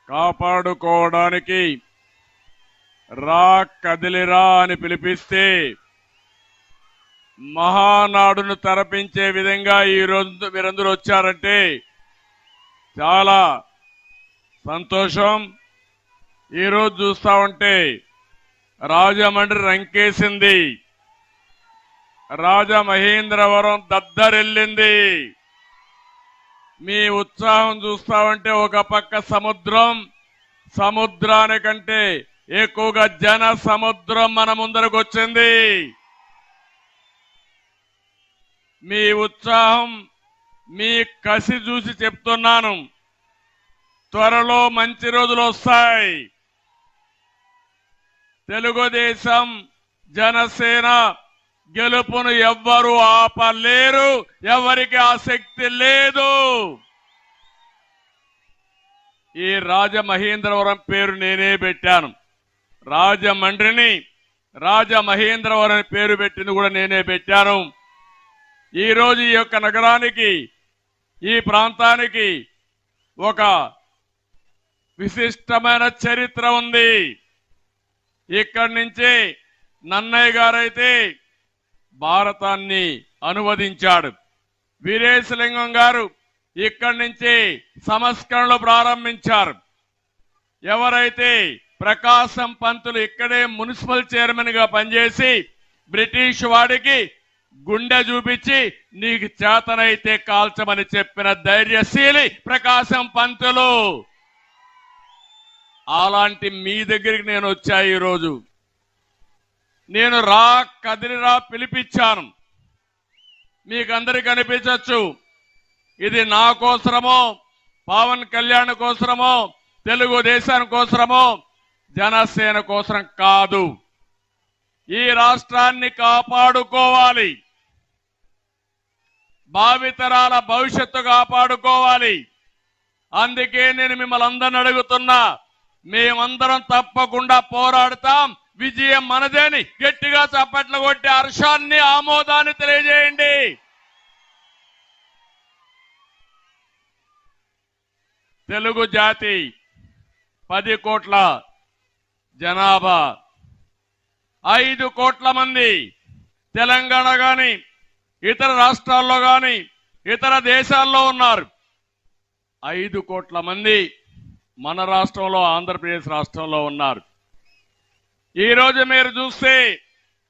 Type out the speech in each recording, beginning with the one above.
కాపాడుకోవడానికి రా కదిలిరా అని పిలిపిస్తే మహానాడును తరపించే విధంగా ఈ రోజు మీరందరూ వచ్చారంటే చాలా సంతోషం. ఈరోజు చూస్తా ఉంటే రాజమండ్రి రంకేసింది, రాజమహేంద్రవరం దద్దరిల్లింది. మీ ఉత్సాహం చూస్తా ఉంటే ఒక పక్క సముద్రం, సముద్రానికంటే ఎక్కువగా జన సముద్రం మన ముందరకు వచ్చింది. మీ ఉత్సాహం, మీ కసి చూసి చెప్తున్నాను, త్వరలో మంచి రోజులు వస్తాయి. తెలుగుదేశం జనసేన గెలుపును ఎవ్వరూ ఆపలేరు, ఎవరికి ఆసక్తి లేదు. ఈ రాజమహేంద్రవరం పేరు నేనే పెట్టాను, రాజమండ్రిని రాజమహేంద్రవరం పేరు పెట్టింది కూడా నేనే పెట్టాను. ఈరోజు ఈ యొక్క నగరానికి, ఈ ప్రాంతానికి ఒక విశిష్టమైన చరిత్ర ఉంది. ఇక్కడి నుంచి నన్నయ్య గారైతే భారతాన్ని అనువదించాడు, వీరేశలింగం గారు ఇక్కడి నుంచి సంస్కరణలు ప్రారంభించారు. ఎవరైతే ప్రకాశం పంతులు ఇక్కడే మున్సిపల్ చైర్మన్ గా పనిచేసి బ్రిటిష్ వాడికి గుండె చూపించి నీకు చేతనైతే కాల్చమని చెప్పిన ధైర్యశీలి ప్రకాశం పంతులు. అలాంటి మీ దగ్గరికి నేను వచ్చా. ఈరోజు నేను రా కదిలిరా పిలిపించాను. మీకందరికి అనిపించవచ్చు ఇది నా కోసరమో, పవన్ కళ్యాణ్ కోసరమో, తెలుగుదేశం కోసరమో, జనసేన కోసరం కాదు. ఈ రాష్ట్రాన్ని కాపాడుకోవాలి, భావితరాల భవిష్యత్తు కాపాడుకోవాలి. అందుకే నేను మిమ్మల్ని అందరిని అడుగుతున్నా, మేమందరం తప్పకుండా పోరాడతాం, విజయం మనదేని గట్టిగా చప్పట్లు కొట్టి హర్షాన్ని, ఆమోదాన్ని తెలియజేయండి. తెలుగు జాతి 10 కోట్ల జనాభా, 5 కోట్ల మంది తెలంగాణ గాని ఇతర రాష్ట్రాల్లో గాని ఇతర దేశాల్లో ఉన్నారు. 5 కోట్ల మంది మన రాష్ట్రంలో, ఆంధ్రప్రదేశ్ రాష్ట్రంలో ఉన్నారు. ఈ రోజు మీరు చూస్తే,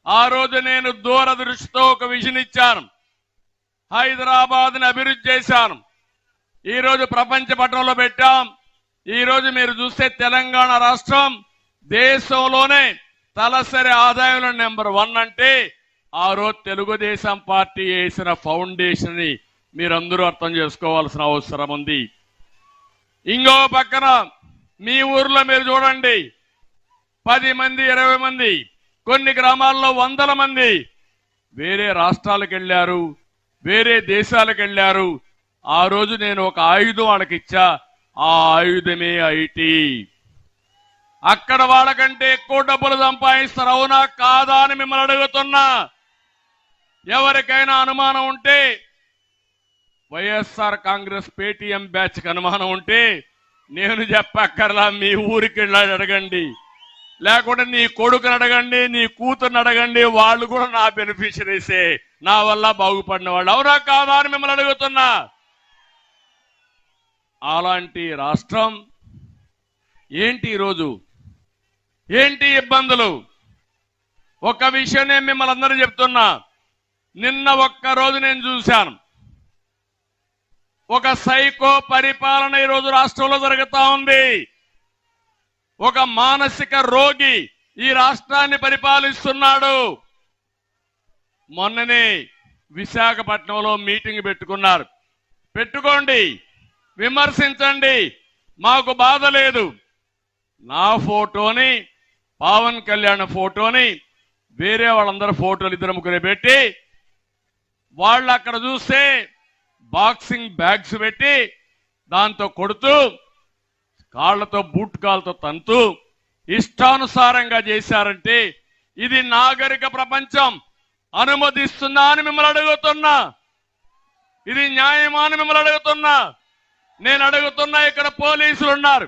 ఆ రోజు నేను దూరదృష్టితో ఒక విజన్ ఇచ్చాను, హైదరాబాద్ ని అభివృద్ధి చేశాను. ఈ రోజు ప్రపంచ పటంలో పెట్టాం. ఈ రోజు మీరు చూస్తే తెలంగాణ రాష్ట్రం దేశంలోనే తలసరి ఆదాయంలో నెంబర్ 1 అంటే ఆ రోజు తెలుగుదేశం పార్టీ వేసిన ఫౌండేషన్ ని మీరందరూ అర్థం చేసుకోవాల్సిన అవసరం ఉంది. ఇంకో పక్కన మీ ఊర్లో మీరు చూడండి, 10 మంది 20 మంది, కొన్ని గ్రామాల్లో 100 మంది వేరే రాష్ట్రాలకు వెళ్ళారు, వేరే దేశాలకు వెళ్ళారు. ఆ రోజు నేను ఒక ఆయుధం వాళ్ళకి ఇచ్చా, ఆ ఆయుధమే ఐటీ. అక్కడ వాళ్ళకంటే ఎక్కువ డబ్బులు సంపాదిస్తారు, అవునా కాదా అని మిమ్మల్ని అడుగుతున్నా. ఎవరికైనా అనుమానం ఉంటే, వైఎస్ఆర్ కాంగ్రెస్ పేటీఎం బ్యాచ్ కి అనుమానం ఉంటే నేను చెప్పక్కర్లా, మీ ఊరికి వెళ్ళి అడగండి, లేకుంటే నీ కొడుకుని అడగండి, నీ కూతుర్ని అడగండి, వాళ్ళు కూడా నా బెనిఫిషరీసే, నా వల్ల బాగుపడిన వాళ్ళు, అవునా కాదా అని మిమ్మల్ని అడుగుతున్నా. అలాంటి రాష్ట్రం ఏంటి ఈరోజు, ఏంటి ఇబ్బందులు? ఒక విషయం నేను మిమ్మల్ని అందరూ చెప్తున్నా, నిన్న ఒక్కరోజు నేను చూశాను, ఒక సైకో పరిపాలన ఈరోజు రాష్ట్రంలో జరుగుతా ఉంది. ఒక మానసిక రోగి ఈ రాష్ట్రాన్ని పరిపాలిస్తున్నాడు. మొన్ననే విశాఖపట్నంలో మీటింగ్ పెట్టుకున్నారు. పెట్టుకోండి, విమర్శించండి, మాకు బాధ లేదు. నా ఫోటోని, పవన్ కళ్యాణ్ ఫోటోని, వేరే వాళ్ళందరూ ఫోటోలు 2-3 పెట్టి, వాళ్ళు అక్కడ చూస్తే బాక్సింగ్ బ్యాగ్స్ పెట్టి దాంతో కొడుతూ, కాళ్లతో బూట్ కాళ్ళతో తంతూ ఇష్టానుసారంగా చేశారంటే ఇది నాగరిక ప్రపంచం అనుమతిస్తుందా అని మిమ్మల్ని అడుగుతున్నా. ఇది న్యాయమా అని మిమ్మల్ని అడుగుతున్నా. నేను అడుగుతున్నా, ఇక్కడ పోలీసులు ఉన్నారు,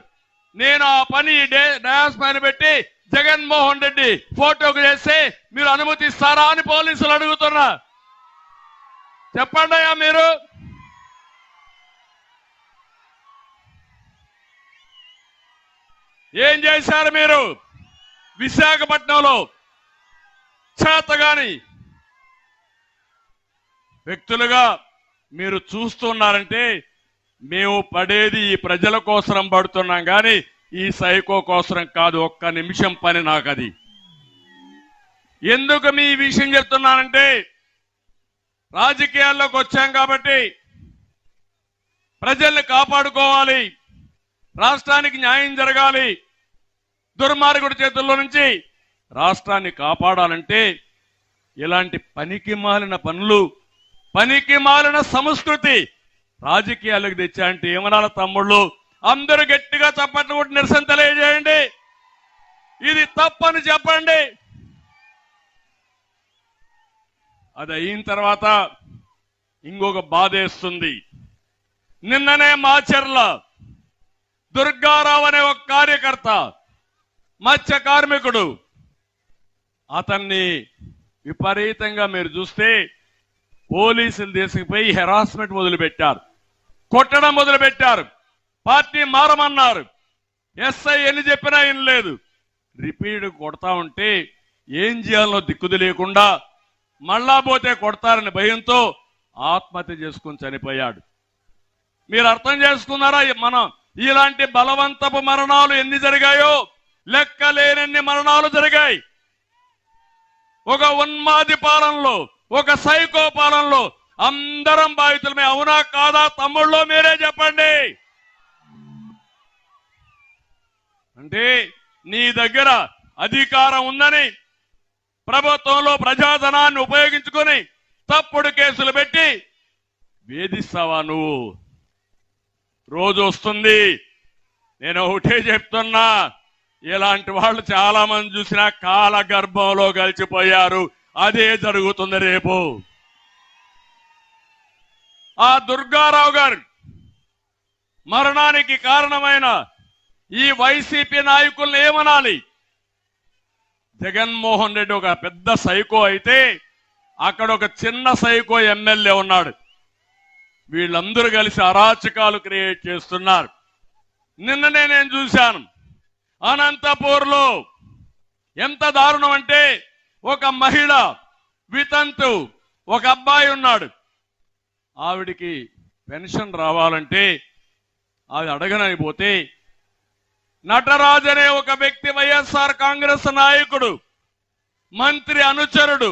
నేను ఆ పని డయాస్ పైన పెట్టి జగన్మోహన్ రెడ్డి ఫోటోకు చేస్తే మీరు అనుమతిస్తారా అని పోలీసులు అడుగుతున్నా. చెప్పండి అయ్యా మీరు. ఏం చేశారు మీరు విశాఖపట్నంలో? చేతగాని వ్యక్తులుగా మీరు చూస్తున్నారంటే మేము పడేది ఈ ప్రజల కోసం పడుతున్నాం కానీ ఈ సైకో కోసం కాదు. ఒక్క నిమిషం పని నాకు అది. ఎందుకు మీ విషయం చెప్తున్నానంటే రాజకీయాల్లోకి వచ్చాం కాబట్టి ప్రజల్ని కాపాడుకోవాలి, రాష్ట్రానికి న్యాయం జరగాలి. దుర్మార్గుడి చేతుల్లో నుంచి రాష్ట్రాన్ని కాపాడాలంటే ఇలాంటి పనికి మాలిన పనులు, పనికి మాలిన సంస్కృతి రాజకీయాలకు తెచ్చాయంటే ఏమనాల తమ్ముళ్ళు? అందరూ గట్టిగా చప్పట్లు కొట్టి నిరసన తెలియజేయండి. ఇది తప్పని చెప్పండి. అది అయిన తర్వాత ఇంకొక బాధేస్తుంది. నిన్ననే మాచర్ల దుర్గారావు అనే ఒక కార్యకర్త, మత్స్య కార్మికుడు, అతన్ని విపరీతంగా మీరు చూస్తే పోలీసులు తీసుకుపోయి హెరాస్మెంట్ మొదలుపెట్టారు, కొట్టడం మొదలుపెట్టారు, పార్టీ మారమన్నారు. ఎస్ఐ ఎన్ని చెప్పినా ఏం లేదు. రిపీట్ కొడతా ఉంటే ఏం చేయాలో దిక్కుది లేకుండా మళ్ళా పోతే కొడతారని భయంతో ఆత్మహత్య చేసుకుని చనిపోయాడు. మీరు అర్థం చేసుకున్నారా? మనం ఇలాంటి బలవంతపు మరణాలు ఎన్ని జరిగాయో లెక్కలేనన్ని మరణాలు జరిగాయి. ఒక ఉన్మాది పాలనలో, ఒక సైకో పాలనలో అందరం బాధితులమే. అవునా కాదా తమ్ముళ్ళు? మీరే చెప్పండి. అంటే నీ దగ్గర అధికారం ఉందని ప్రభుత్వంలో ప్రజాధనాన్ని ఉపయోగించుకొని తప్పుడు కేసులు పెట్టి వేధిస్తావా నువ్వు? రోజు వస్తుంది. నేను ఒకటే చెప్తున్నా, ఇలాంటి వాళ్ళు చాలా మంది చూసినా కాల గర్భంలో కలిసిపోయారు. అదే జరుగుతుంది రేపు. ఆ దుర్గారావు గారు మరణానికి కారణమైన ఈ వైసీపీ నాయకుల్ని ఏమనాలి? జగన్మోహన్ రెడ్డి ఒక పెద్ద సైకో అయితే అక్కడ ఒక చిన్న సైకో ఎమ్మెల్యే ఉన్నాడు. వీళ్ళందరూ కలిసి అరాచకాలు క్రియేట్ చేస్తున్నారు. నిన్ననే నేను చూశాను అనంతపూర్లో. ఎంత దారుణం అంటే ఒక మహిళ వితంతు, ఒక అబ్బాయి ఉన్నాడు. ఆవిడికి పెన్షన్ రావాలంటే అది అడగనైపోతే నటరాజ్ అనే ఒక వ్యక్తి, వైఎస్ఆర్ కాంగ్రెస్ నాయకుడు, మంత్రి అనుచరుడు,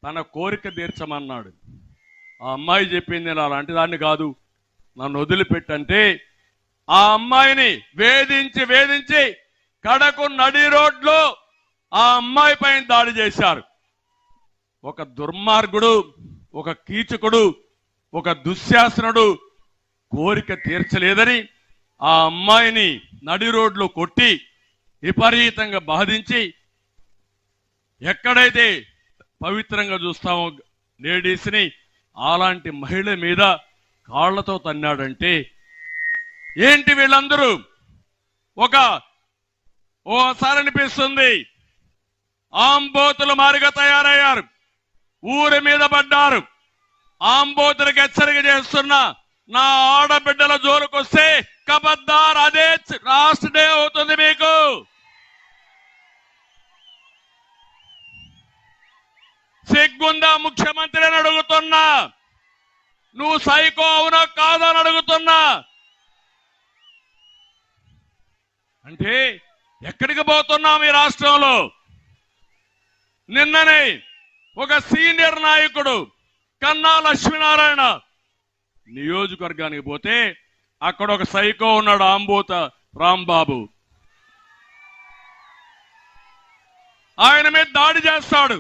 తన కోరిక తీర్చమన్నాడు. ఆ అమ్మాయి చెప్పింది నేను అలాంటి దాన్ని కాదు, నన్ను వదిలిపెట్టంటే ఆ అమ్మాయిని వేధించి కడకు నడి రోడ్లో ఆ అమ్మాయి పైన దాడి చేశారు. ఒక దుర్మార్గుడు, ఒక కీచకుడు, ఒక దుశ్శాసనుడు కోరిక తీర్చలేదని ఆ అమ్మాయిని నడి రోడ్లో కొట్టి విపరీతంగా బాధించి, ఎక్కడైతే పవిత్రంగా చూస్తామో లేడీస్ని అలాంటి మహిళ మీద కాళ్లతో తన్నాడంటే ఏంటి వీళ్ళందరూ? ఓసారి అనిపిస్తుంది ఆంబోతులు మారిగా తయారయ్యారు, ఊరి మీద పడ్డారు. ఆంబోతులకు హెచ్చరిక చేస్తున్నా, నా ఆడబిడ్డల జోలికొస్తే కబద్దార్, అదే లాస్ట్ డే అవుతుంది మీకు. సిగ్గుందా ముఖ్యమంత్రిని అడుగుతున్నా? నువ్వు సైకో అవునా కాదని అడుగుతున్నా. అంటే ఎక్కడికి పోతున్నాం ఈ రాష్ట్రంలో? నిన్ననే ఒక సీనియర్ నాయకుడు కన్నా లక్ష్మీనారాయణ నియోజకవర్గానికి పోతే అక్కడ ఒక సైకో ఉన్నాడు, ఆంబోత రాంబాబు. ఆయన మీద దాడి చేస్తాడు.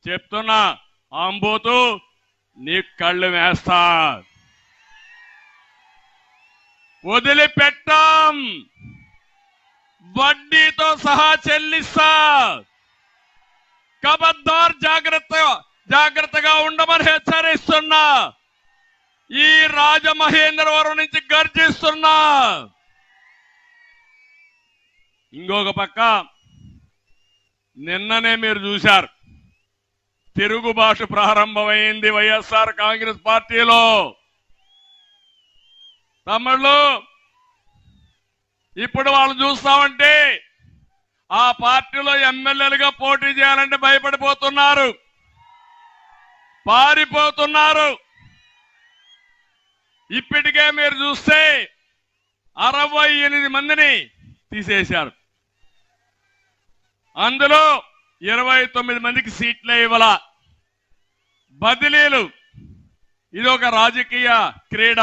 చెప్తున్నా, ఆంబోతు నీ కళ్ళు వేస్తా, వదిలిపెట్టాం, వడ్డీతో సహా చెల్లిస్తా, కబద్దార్ జాగ్రత్తగా ఉండమని హెచ్చరిస్తున్నా. ఈ రాజమహేంద్రవరం నుంచి గర్జిస్తున్నా. ఇంకొక పక్క నిన్ననే మీరు చూశారు, తిరుగుబాటు ప్రారంభమైంది వైఎస్ఆర్ కాంగ్రెస్ పార్టీలో. తమ్ముళ్ళు, ఇప్పుడు వాళ్ళు చూస్తామంటే ఆ పార్టీలో ఎమ్మెల్యేలుగా పోటీ చేయాలంటే భయపడిపోతున్నారు, పారిపోతున్నారు. ఇప్పటికే మీరు చూస్తే 68 మందిని తీసేశారు. అందులో 29 మందికి సీట్లే ఇవ్వాల. బదిలీలు, ఇది ఒక రాజకీయ క్రీడ.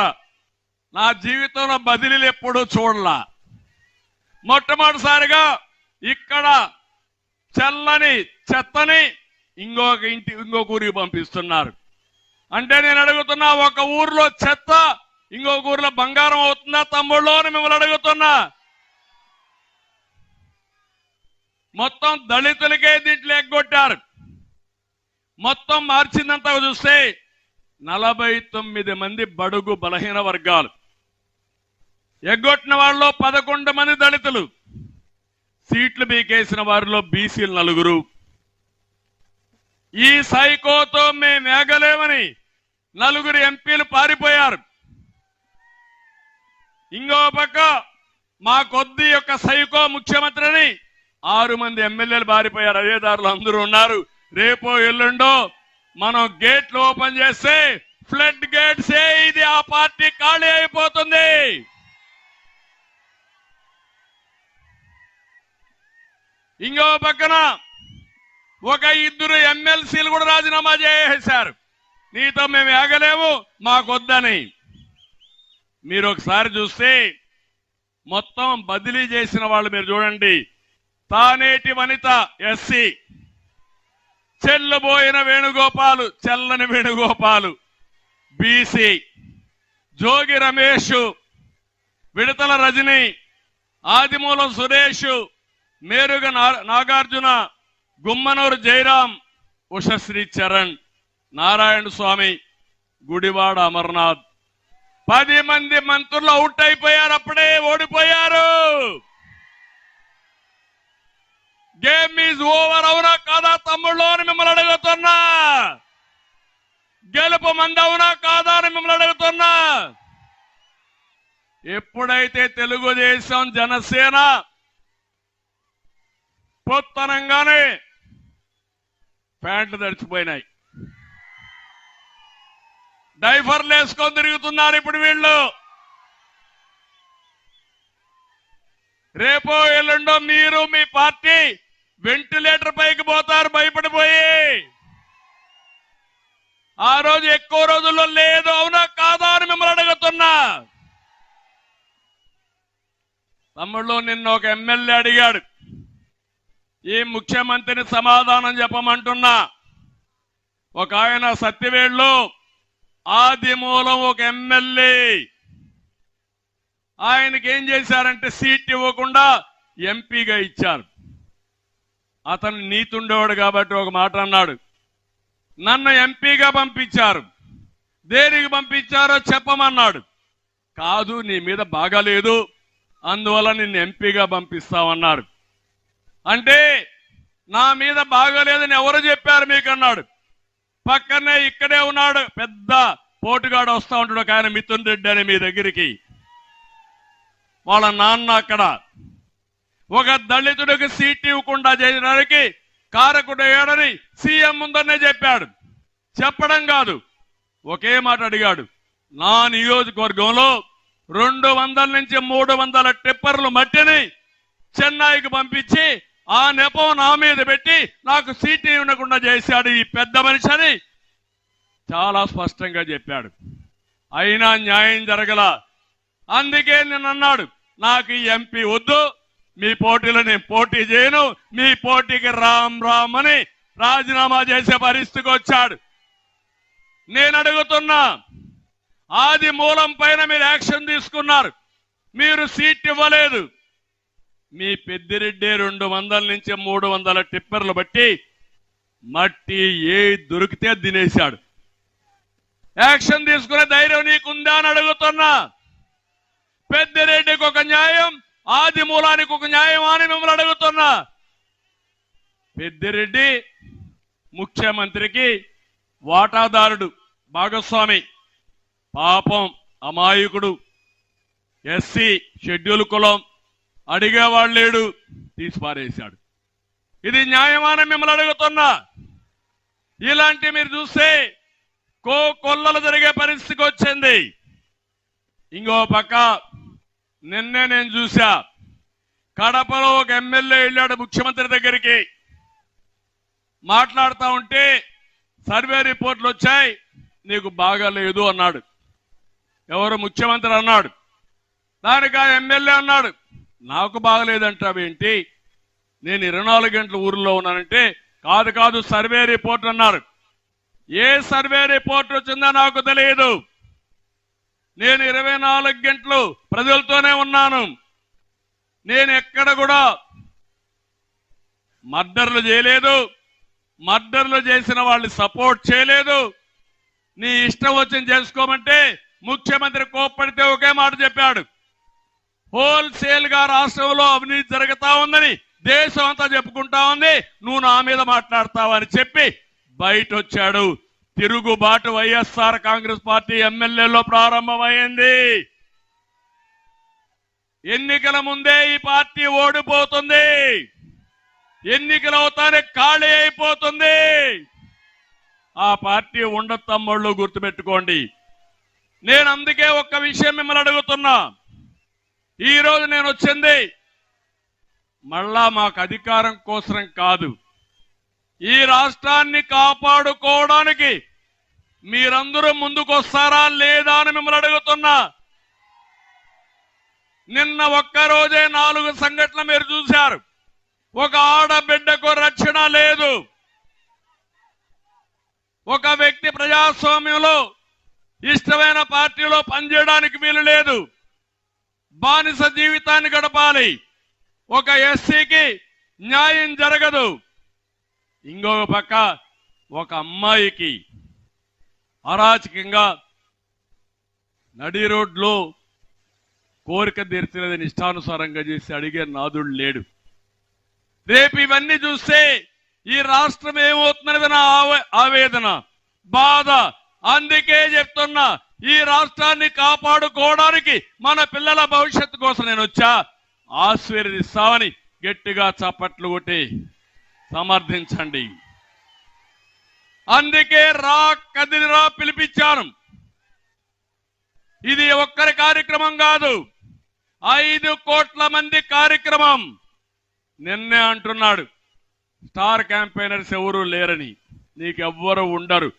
నా జీవితంలో బదిలీలు ఎప్పుడూ చూడలా. మొట్టమొదటిసారిగా ఇక్కడ చల్లని చెత్తని ఇంకొక ఊరికి పంపిస్తున్నారు. అంటే నేను అడుగుతున్నా, ఒక ఊర్లో చెత్త ఇంకొక ఊర్లో బంగారం అవుతుందా తమ్ముళ్ళు అని మిమ్మల్ని అడుగుతున్నా. మొత్తం దళితులకే దీంట్లో ఎగ్గొట్టారు. మొత్తం మార్చిందంతా చూస్తే 49 మంది బడుగు బలహీన వర్గాలు ఎగ్గొట్టిన వాళ్ళలో 11 మంది దళితులు, సీట్లు బీకేసిన వారిలో బీసీలు 4. ఈ సైకోతో మేము మేగలేమని 4 ఎంపీలు పారిపోయారు. ఇంకో పక్క మా కొద్ది యొక్క సైకో ముఖ్యమంత్రిని 6 మంది ఎమ్మెల్యేలు పారిపోయారు. అదే దారులు అందరూ ఉన్నారు. రేపో ఎల్లుండో మనం గేట్లు ఓపెన్ చేస్తే ఫ్లడ్ గేట్స్ ఇది ఆ పార్టీ ఖాళీ అయిపోతుంది. ఇంకో పక్కన ఒక 2 ఎమ్మెల్సీలు కూడా రాజీనామా చేసేశారు. నీతో మేము ఆగలేము, మాకొద్దని. మీరు ఒకసారి చూస్తే మొత్తం బదిలీ చేసిన వాళ్ళు మీరు చూడండి. తానేటి వనిత ఎస్సీ, చెల్లబోయిన వేణుగోపాలు, చెల్లని వేణుగోపాలు బీసీ, జోగి రమేష్, విడతల రజని, ఆదిమూలం సురేష్, మేరుగ నాగార్జున, గుమ్మనూరు జయరాం, ఉషశ్రీ చరణ్, నారాయణ స్వామి, గుడివాడ అమర్నాథ్. 10 మంది మంత్రులు అవుట్ అయిపోయారు, అప్పుడే ఓడిపోయారు. Game is over. అవునా కాదా తమ్ముళ్ళు అని మిమ్మల్ని అడుగుతున్నా. గెలుపు మంది అవునా కాదా అని మిమ్మల్ని అడుగుతున్నా. ఎప్పుడైతే తెలుగుదేశం జనసేన పొత్తనంగానే ప్యాంట్లు తడిచిపోయినాయి, డైఫర్లు వేసుకొని తిరుగుతున్నారు ఇప్పుడు వీళ్ళు. రేపో ఎల్లుండో మీరు మీ పార్టీ వెంటిలేటర్ పైకి పోతారు భయపడిపోయి. ఆ రోజు ఎక్కువ రోజుల్లో లేదు. అవునా కాదా అని మిమ్మల్ని అడుగుతున్నా. తమ్ముళ్ళు, నిన్న ఒక ఎమ్మెల్యే అడిగాడు, ఈ ముఖ్యమంత్రిని సమాధానం చెప్పమంటున్నా. ఒక ఆయన సత్యవేడులో ఆదిమూలం ఒక ఎమ్మెల్యే, ఆయనకి ఏం చేశారంటే సీట్ ఇవ్వకుండా ఎంపీగా ఇచ్చారు. అతను నీతి ఉండేవాడు కాబట్టి ఒక మాట అన్నాడు, నన్ను ఎంపీగా పంపించారు, దేనికి పంపించారో చెప్పమన్నాడు. కాదు, నీ మీద బాగాలేదు, అందువల్ల నిన్ను ఎంపీగా పంపిస్తామన్నారు. అంటే నా మీద బాగాలేదని ఎవరు చెప్పారు మీకు అన్నాడు. పక్కనే ఇక్కడే ఉన్నాడు పెద్ద పోటుగాడు, వస్తా ఉంటాడు ఒక ఆయన, మిథున్ రెడ్డి అని మీ దగ్గరికి. వాళ్ళ నాన్న అక్కడ ఒక దళితుడికి సీట్ ఇవ్వకుండా చేయడానికి కారకుడయ్యాడని సీఎం ముందరనే చెప్పాడు. చెప్పడం కాదు, ఒకే మాట అడిగాడు, నా నియోజకవర్గంలో 200 నుంచి 300 టిప్పర్లు మట్టిని చెన్నైకి పంపించి ఆ నెపం నా మీద పెట్టి నాకు సీట్ ఇవ్వకుండా చేశాడు ఈ పెద్ద మనిషి అని చాలా స్పష్టంగా చెప్పాడు. అయినా న్యాయం జరగల. అందుకే నేను అన్నాడు, నాకు ఈ ఎంపీ వద్దు, మీ పోటీలో నేను పోటీ చేయను, మీ పోటీకి రామ్ రామ్ అని రాజీనామా చేసే పరిస్థితికి వచ్చాడు. నేను అడుగుతున్నా, ఆది మూలం పైన మీరు యాక్షన్ తీసుకున్నారు, మీరు సీట్ ఇవ్వలేదు. మీ పెద్దిరెడ్డి 200 నుంచి 300 టిప్పర్లు బట్టి మట్టి ఏ దొరికితే తినేశాడు. యాక్షన్ తీసుకునే ధైర్యం నీకుందా అని అడుగుతున్నా. పెద్దిరెడ్డికి ఒక న్యాయం, ఆది మూలానికి ఒక న్యాయమా అని మిమ్మల్ని అడుగుతున్నా. పెద్దిరెడ్డి ముఖ్యమంత్రికి వాటాదారుడు, భాగస్వామి, పాపం అమాయకుడు, ఎస్సీ షెడ్యూల్ కులం, అడిగేవాడు లేడు, తీసిపారేశాడు. ఇది న్యాయమానం మిమ్మల్ని అడుగుతున్నా. ఇలాంటి మీరు చూస్తే కొల్లలు జరిగే పరిస్థితికి వచ్చింది. ఇంకో పక్క నిన్నే నేను చూసా, కడపలో ఒక ఎమ్మెల్యే వెళ్ళాడు ముఖ్యమంత్రి దగ్గరికి. మాట్లాడుతూ ఉంటే సర్వే రిపోర్ట్లు వచ్చాయి, నీకు బాగాలేదు అన్నాడు. ఎవరు? ముఖ్యమంత్రి అన్నాడు. దానికి ఆ ఎమ్మెల్యే అన్నాడు, నాకు బాగలేదంటావేంటి, నేను 24 గంటలు ఊరిలో ఉన్నానంటే, కాదు సర్వే రిపోర్ట్ అన్నారు. ఏ సర్వే రిపోర్ట్ వచ్చిందో నాకు తెలియదు. నేను 24 గంటలు ప్రజలతోనే ఉన్నాను. నేను ఎక్కడ కూడా మర్డర్లు చేయలేదు, మర్డర్లు చేసిన వాళ్ళని సపోర్ట్ చేయలేదు. నీ ఇష్టం వచ్చింది చేసుకోమంటే ముఖ్యమంత్రి కోప్పడితే ఒకే మాట చెప్పాడు, హోల్సేల్ గా రాష్ట్రంలో అవినీతి జరుగుతా ఉందని దేశం అంతా చెప్పుకుంటా ఉంది, నువ్వు నా మీద మాట్లాడతావని చెప్పి బయట వచ్చాడు. తిరుగుబాటు వైఎస్ఆర్ కాంగ్రెస్ పార్టీ ఎమ్మెల్యేలో ప్రారంభమైంది. ఎన్నికల ముందే ఈ పార్టీ ఓడిపోతుంది, ఎన్నికలు అవుతానే ఖాళీ అయిపోతుంది. ఆ పార్టీ ఉండదు తమ్ముళ్ళు, గుర్తుపెట్టుకోండి. నేను అందుకే ఒక్క విషయం మిమ్మల్ని అడుగుతున్నా. ఈ రోజు నేను వచ్చింది మళ్ళా మాకు అధికారం కోసం కాదు, ఈ రాష్ట్రాన్ని కాపాడుకోవడానికి మీరందరూ ముందుకొస్తారా లేదా అని మిమ్మల్ని అడుగుతున్నా. నిన్న ఒక్కరోజే 4 సంఘటనలు మీరు చూశారు. ఒక ఆడబిడ్డకు రక్షణ లేదు. ఒక వ్యక్తి ప్రజాస్వామ్యంలో ఇష్టమైన పార్టీలో పనిచేయడానికి వీలు లేదు, బానిస జీవితాన్ని గడపాలి. ఒక ఎస్సీకి న్యాయం జరగదు. ఇంకొక పక్క ఒక అమ్మాయికి అరాచకంగా నడి రోడ్లో కోరిక తీర్చలేదని ఇష్టానుసారంగా చేసి అడిగే నాదుడు లేడు. రేపు ఇవన్నీ చూస్తే ఈ రాష్ట్రం ఏమవుతుందనేది నా ఆవేదన, బాధ. అందుకే చెప్తున్నా, ఈ రాష్ట్రాన్ని కాపాడుకోవడానికి మన పిల్లల భవిష్యత్తు కోసం నేను వచ్చా. ఆశీర్వదిస్తామని గట్టిగా చప్పట్లు కొట్టి సమర్థించండి. అందుకే కదిలిరా పిలిపించాను. ఇది ఒక్కరి కార్యక్రమం కాదు, 5 కోట్ల మంది కార్యక్రమం. నిన్నే అంటున్నాడు స్టార్ క్యాంపెయినర్స్ ఎవరు లేరని, నీకెవ్వరు ఉండరు.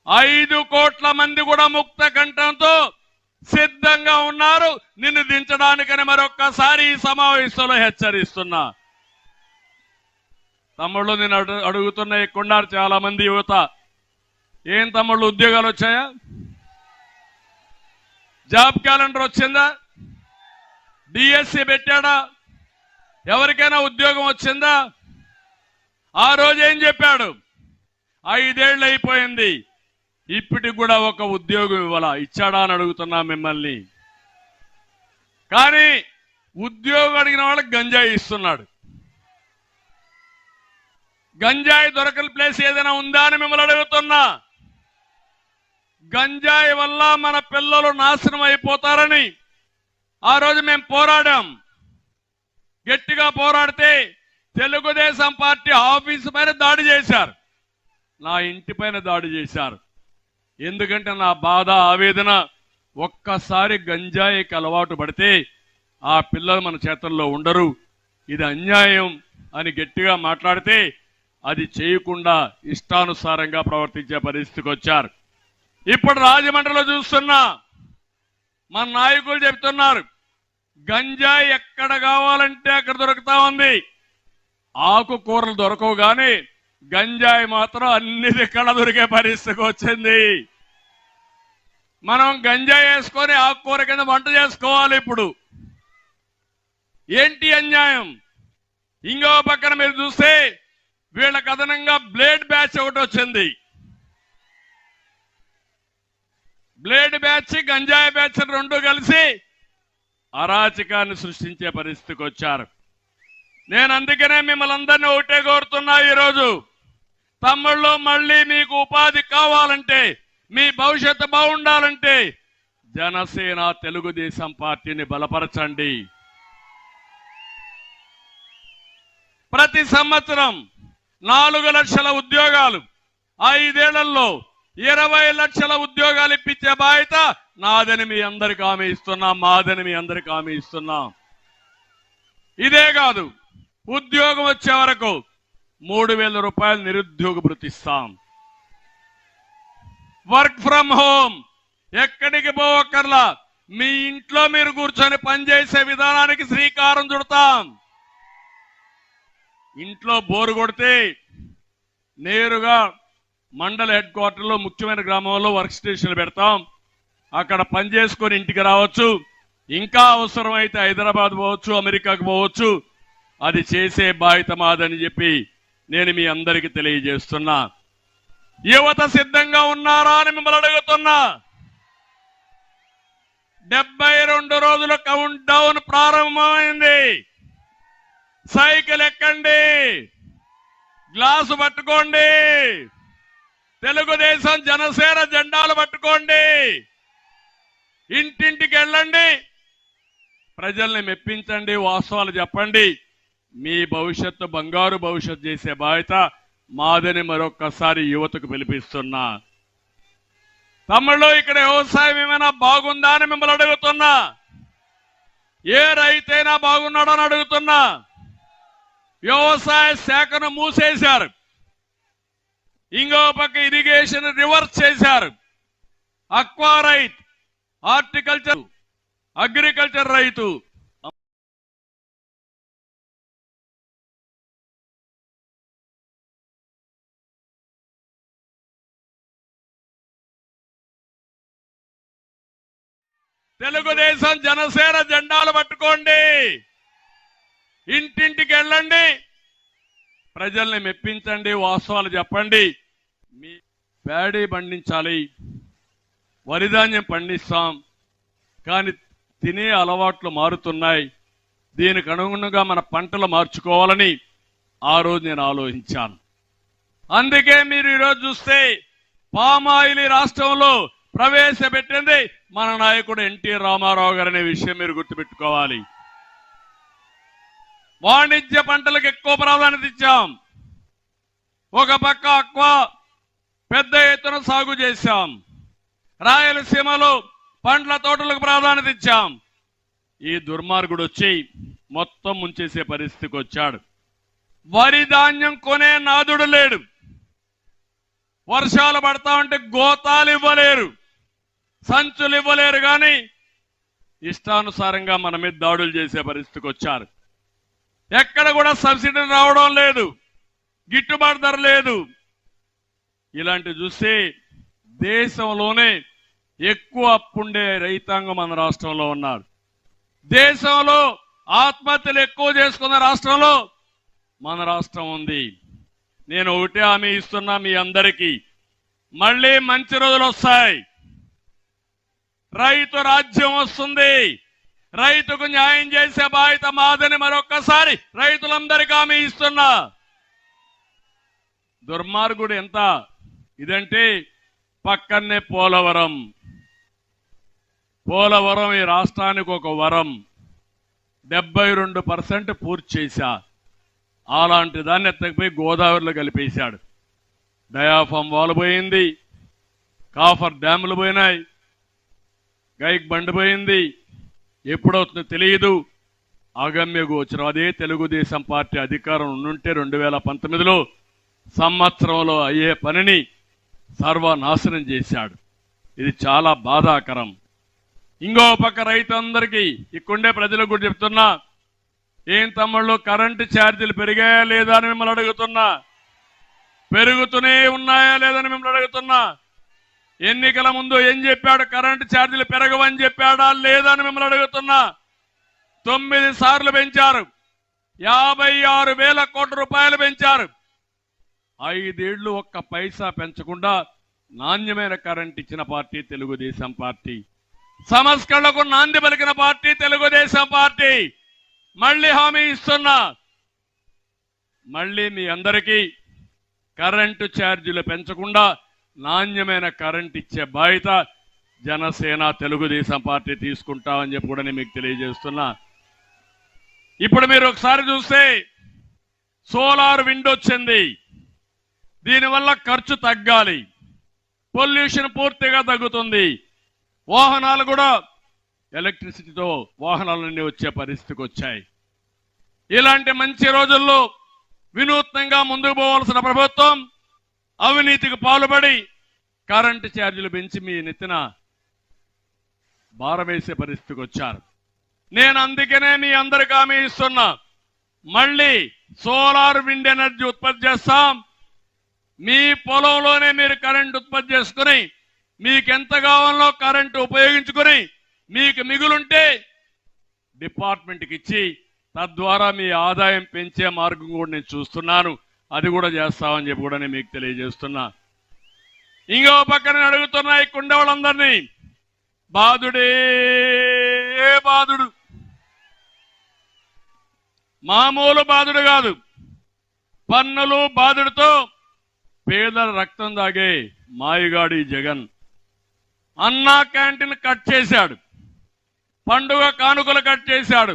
5 కోట్ల మంది కూడా ముక్త కంఠంతో సిద్ధంగా ఉన్నారు నిన్ను దించడానికని మరొక్కసారి ఈ సమావేశంలో హెచ్చరిస్తున్నా. తమ్ముళ్ళు, నేను అడుగుతున్న ఎక్కున్నారు చాలా మంది యువత, ఏం తమ్ముళ్ళు ఉద్యోగాలు వచ్చాయా? జాబ్ క్యాలెండర్ వచ్చిందా? డిఎస్సి పెట్టాడా? ఎవరికైనా ఉద్యోగం వచ్చిందా? ఆ రోజు ఏం చెప్పాడు? 5 ఏళ్ళు అయిపోయింది, ఇప్పటికి కూడా ఒక ఉద్యోగం ఇవ్వాలా? ఇచ్చాడా అని అడుగుతున్నా మిమ్మల్ని. కానీ ఉద్యోగం అడిగిన వాళ్ళకి గంజాయి ఇస్తున్నాడు. గంజాయి దొరకని ప్లేస్ ఏదైనా ఉందా అని మిమ్మల్ని అడుగుతున్నా. గంజాయి వల్ల మన పిల్లలు నాశనం అయిపోతారని ఆ రోజు మేము పోరాడాం. గట్టిగా పోరాడితే తెలుగుదేశం పార్టీ ఆఫీసు పైన దాడి చేశారు, నా ఇంటి పైన దాడి చేశారు. ఎందుకంటే నా బాధ, ఆవేదన, ఒక్కసారి గంజాయికి అలవాటు పడితే ఆ పిల్లలు మన చేతుల్లో ఉండరు, ఇది అన్యాయం అని గట్టిగా మాట్లాడితే అది చేయకుండా ఇష్టానుసారంగా ప్రవర్తించే పరిస్థితికి వచ్చారు. ఇప్పుడు రాజమండ్రిలో చూస్తున్నా, మన నాయకులు చెప్తున్నారు గంజాయి ఎక్కడ కావాలంటే అక్కడ దొరుకుతా ఉంది. ఆకుకూరలు దొరకవు కానీ గంజాయి మాత్రం అన్ని దిక్కడ దొరికే పరిస్థితికి వచ్చింది. మనం గంజాయి వేసుకొని ఆకుకూర కింద వంట చేసుకోవాలి. ఇప్పుడు ఏంటి అన్యాయం? ఇంకో పక్కన మీరు చూస్తే వీళ్ళకి అదనంగా బ్లేడ్ బ్యాచ్ ఒకటి వచ్చింది. బ్లేడ్ బ్యాచ్, గంజాయి బ్యాచ్ రెండు కలిసి అరాచకాన్ని సృష్టించే పరిస్థితికి వచ్చారు. నేను అందుకనే మిమ్మల్ని అందరినీ ఒకటే కోరుతున్నా, ఈరోజు తమ్ముళ్ళు మళ్ళీ మీకు ఉపాధి కావాలంటే, మీ భవిష్యత్తు బాగుండాలంటే జనసేన తెలుగుదేశం పార్టీని బలపరచండి. ప్రతి సంవత్సరం 4 లక్షల ఉద్యోగాలు, 5 ఏళ్లలో 20 లక్షల ఉద్యోగాలు ఇప్పించే బాధ్యత నాదని మీ అందరికి హామీ ఇస్తున్నాం, మాదని మీ అందరికి హామీ ఇస్తున్నాం. ఇదే కాదు, ఉద్యోగం వచ్చే వరకు 3,000 రూపాయలు నిరుద్యోగ భృతి ఇస్తాం. వర్క్ ఫ్రం హోమ్, ఎక్కడికి పోవక్కర్లా, మీ ఇంట్లో మీరు కూర్చొని పనిచేసే విధానానికి శ్రీకారం చుడతాం. ఇంట్లో బోరు కొడితే నేరుగా మండల హెడ్ క్వార్టర్లో ముఖ్యమైన గ్రామంలో వర్క్ స్టేషన్లు పెడతాం. అక్కడ పని చేసుకొని ఇంటికి రావచ్చు. ఇంకా అవసరమైతే హైదరాబాద్ పోవచ్చు, అమెరికాకు పోవచ్చు. అది చేసే బాధ్యత మాదని చెప్పి నేను మీ అందరికీ తెలియజేస్తున్నా. యువత సిద్ధంగా ఉన్నారా అని మిమ్మల్ని అడుగుతున్నా. 72 రోజుల కౌంట్ డౌన్ ప్రారంభమైంది. సైకిల్ ఎక్కండి, గ్లాసు పట్టుకోండి, తెలుగుదేశం జనసేన జెండాలు పట్టుకోండి, ఇంటింటికి వెళ్ళండి, ప్రజల్ని మెప్పించండి, వాస్తవాలు చెప్పండి. మీ భవిష్యత్తు బంగారు భవిష్యత్తు చేసే బాధ్యత మాదని మరొక్కసారి యువతకు పిలిపిస్తున్నా. తమ్ముళ్ళు, ఇక్కడ వ్యవసాయం ఏమైనా బాగుందా అని మిమ్మల్ని అడుగుతున్నా. ఏ రైతైనా బాగున్నాడని అడుగుతున్నా. వ్యవసాయ శాఖను మూసేశారు, ఇంకో పక్క ఇరిగేషన్ రివర్స్ చేశారు. అక్వా రైతు, హార్టికల్చర్, అగ్రికల్చర్ రైతు, తెలుగుదేశం జనసేన జెండాలు పట్టుకోండి, ఇంటింటికి వెళ్ళండి, ప్రజల్ని మెప్పించండి, వాస్తవాలు చెప్పండి. మీ ప్యాడీ పండించాలి, వరిధాన్యం పండిస్తాం, కానీ తినే అలవాట్లు మారుతున్నాయి. దీనికి అనుగుణంగా మన పంటలు మార్చుకోవాలని ఆ రోజు నేను ఆలోచించాను. అందుకే మీరు ఈరోజు చూస్తే పామాయిల్ రాష్ట్రంలో ప్రవేశపెట్టింది మన నాయకుడు ఎన్టీ రామారావు గారు అనే విషయం మీరు గుర్తుపెట్టుకోవాలి. వాణిజ్య పంటలకు ఎక్కువ ప్రాధాన్యత ఇచ్చాం. ఒక పక్క అక్వా పెద్ద ఎత్తున సాగు చేశాం. రాయలసీమలో పండ్ల తోటలకు ప్రాధాన్యత ఇచ్చాం. ఈ దుర్మార్గుడు వచ్చి మొత్తం ముంచేసే పరిస్థితికి వచ్చాడు. వరి ధాన్యం కొనే నాదుడు లేడు. వర్షాలు పడతా ఉంటే గోతాలు ఇవ్వలేరు, సంచులు ఇవ్వలేరు, కానీ ఇష్టానుసారంగా మన మీద దాడులు చేసే పరిస్థితికి వచ్చారు. ఎక్కడ కూడా సబ్సిడీ రావడం లేదు, గిట్టుబాటు ధర లేదు. ఇలాంటి చూస్తే దేశంలోనే ఎక్కువ అప్పుండే రైతాంగం మన రాష్ట్రంలో ఉన్నారు. దేశంలో ఆత్మహత్యలు ఎక్కువ చేసుకున్న రాష్ట్రంలో మన రాష్ట్రం ఉంది. నేను ఒకటే హామీ ఇస్తున్నా మీ అందరికీ, మళ్ళీ మంచి రోజులు వస్తాయి. రైతు రాజ్యం వస్తుంది. రైతుకు న్యాయం చేసే బాధ్యత మాదని మరొక్కసారి రైతులందరికీ హామీ ఇస్తున్నా. దుర్మార్గుడు ఎంత ఇదంటే, పక్కనే పోలవరం ఈ రాష్ట్రానికి ఒక వరం. 72% పూర్తి చేశా. అలాంటి దాన్ని ఎత్తకపోయి గోదావరిలో కలిపేశాడు. డయాఫామ్ వాల్ పోయింది, కాఫర్ డ్యాములు పోయినాయి, గైక్ బండి పోయింది. ఎప్పుడవుతుందో తెలియదు. అగమ్య గోచరం. అదే తెలుగుదేశం పార్టీ అధికారం ఉండుంటే 2019లో సంవత్సరంలో అయ్యే పనిని సర్వనాశనం చేశాడు. ఇది చాలా బాధాకరం. ఇంకో పక్క రైతులందరికీ, ఇక్కడే ప్రజలకు కూడా చెప్తున్నా, ఏం తమ్ముళ్ళు కరెంటు ఛార్జీలు పెరిగాయా లేదా అని మిమ్మల్ని అడుగుతున్నా. పెరుగుతూనే ఉన్నాయా లేదని మిమ్మల్ని అడుగుతున్నా. ఎన్నికల ముందు ఏం చెప్పాడు? కరెంటు ఛార్జీలు పెరగవని చెప్పాడా లేదా అని మిమ్మల్ని అడుగుతున్నా. 9 సార్లు పెంచారు. 56,000 కోట్ల రూపాయలు పెంచారు. 5 ఏళ్లు ఒక్క పైసా పెంచకుండా నాణ్యమైన కరెంట్ ఇచ్చిన పార్టీ తెలుగుదేశం పార్టీ. సంస్కరణలకు నాంది పలికిన పార్టీ తెలుగుదేశం పార్టీ. మళ్ళీ హామీ ఇస్తున్నా, మళ్ళీ మీ అందరికీ కరెంటు ఛార్జీలు పెంచకుండా నాణ్యమైన కరెంట్ ఇచ్చే బాధ్యత జనసేన తెలుగుదేశం పార్టీ తీసుకుంటామని చెప్పి కూడా నేను మీకు తెలియజేస్తున్నా. ఇప్పుడు మీరు ఒకసారి చూస్తే సోలార్ విండ్ వచ్చింది. దీనివల్ల ఖర్చు తగ్గాలి, పొల్యూషన్ పూర్తిగా తగ్గుతుంది, వాహనాలు కూడా ఎలక్ట్రిసిటీతో వాహనాలన్నీ వచ్చే పరిస్థితికి వచ్చాయి. ఇలాంటి మంచి రోజుల్లో వినూత్నంగా ముందుకు పోవాల్సిన ప్రభుత్వం అవినీతికి పాల్పడి కరెంటు ఛార్జీలు పెంచి మీ నెత్తిన భారం వేసే పరిస్థితికి వచ్చారు. నేను అందుకనే మీ అందరికి హామీ ఇస్తున్నా, మళ్ళీ సోలార్ విండ్ ఎనర్జీ ఉత్పత్తి చేస్తాం. మీ పొలంలోనే మీరు కరెంట్ ఉత్పత్తి చేసుకుని మీకు ఎంత కావాలో కరెంటు ఉపయోగించుకుని మీకు మిగులుంటే డిపార్ట్మెంట్కి ఇచ్చి తద్వారా మీ ఆదాయం పెంచే మార్గం కూడా నేను చూస్తున్నాను. అది కూడా చేస్తామని చెప్పి కూడా నేను మీకు తెలియజేస్తున్నా. ఇంకో పక్కన అడుగుతున్నా ఈ కుండ వాళ్ళందరినీ, బాధుడే బాధుడు, మామూలు బాధుడు కాదు, పన్నులు బాధుడితో పేదల రక్తం దాగే మాయగాడి జగన్. అన్నా క్యాంటీన్ కట్ చేశాడు, పండుగ కానుకలు కట్ చేశాడు,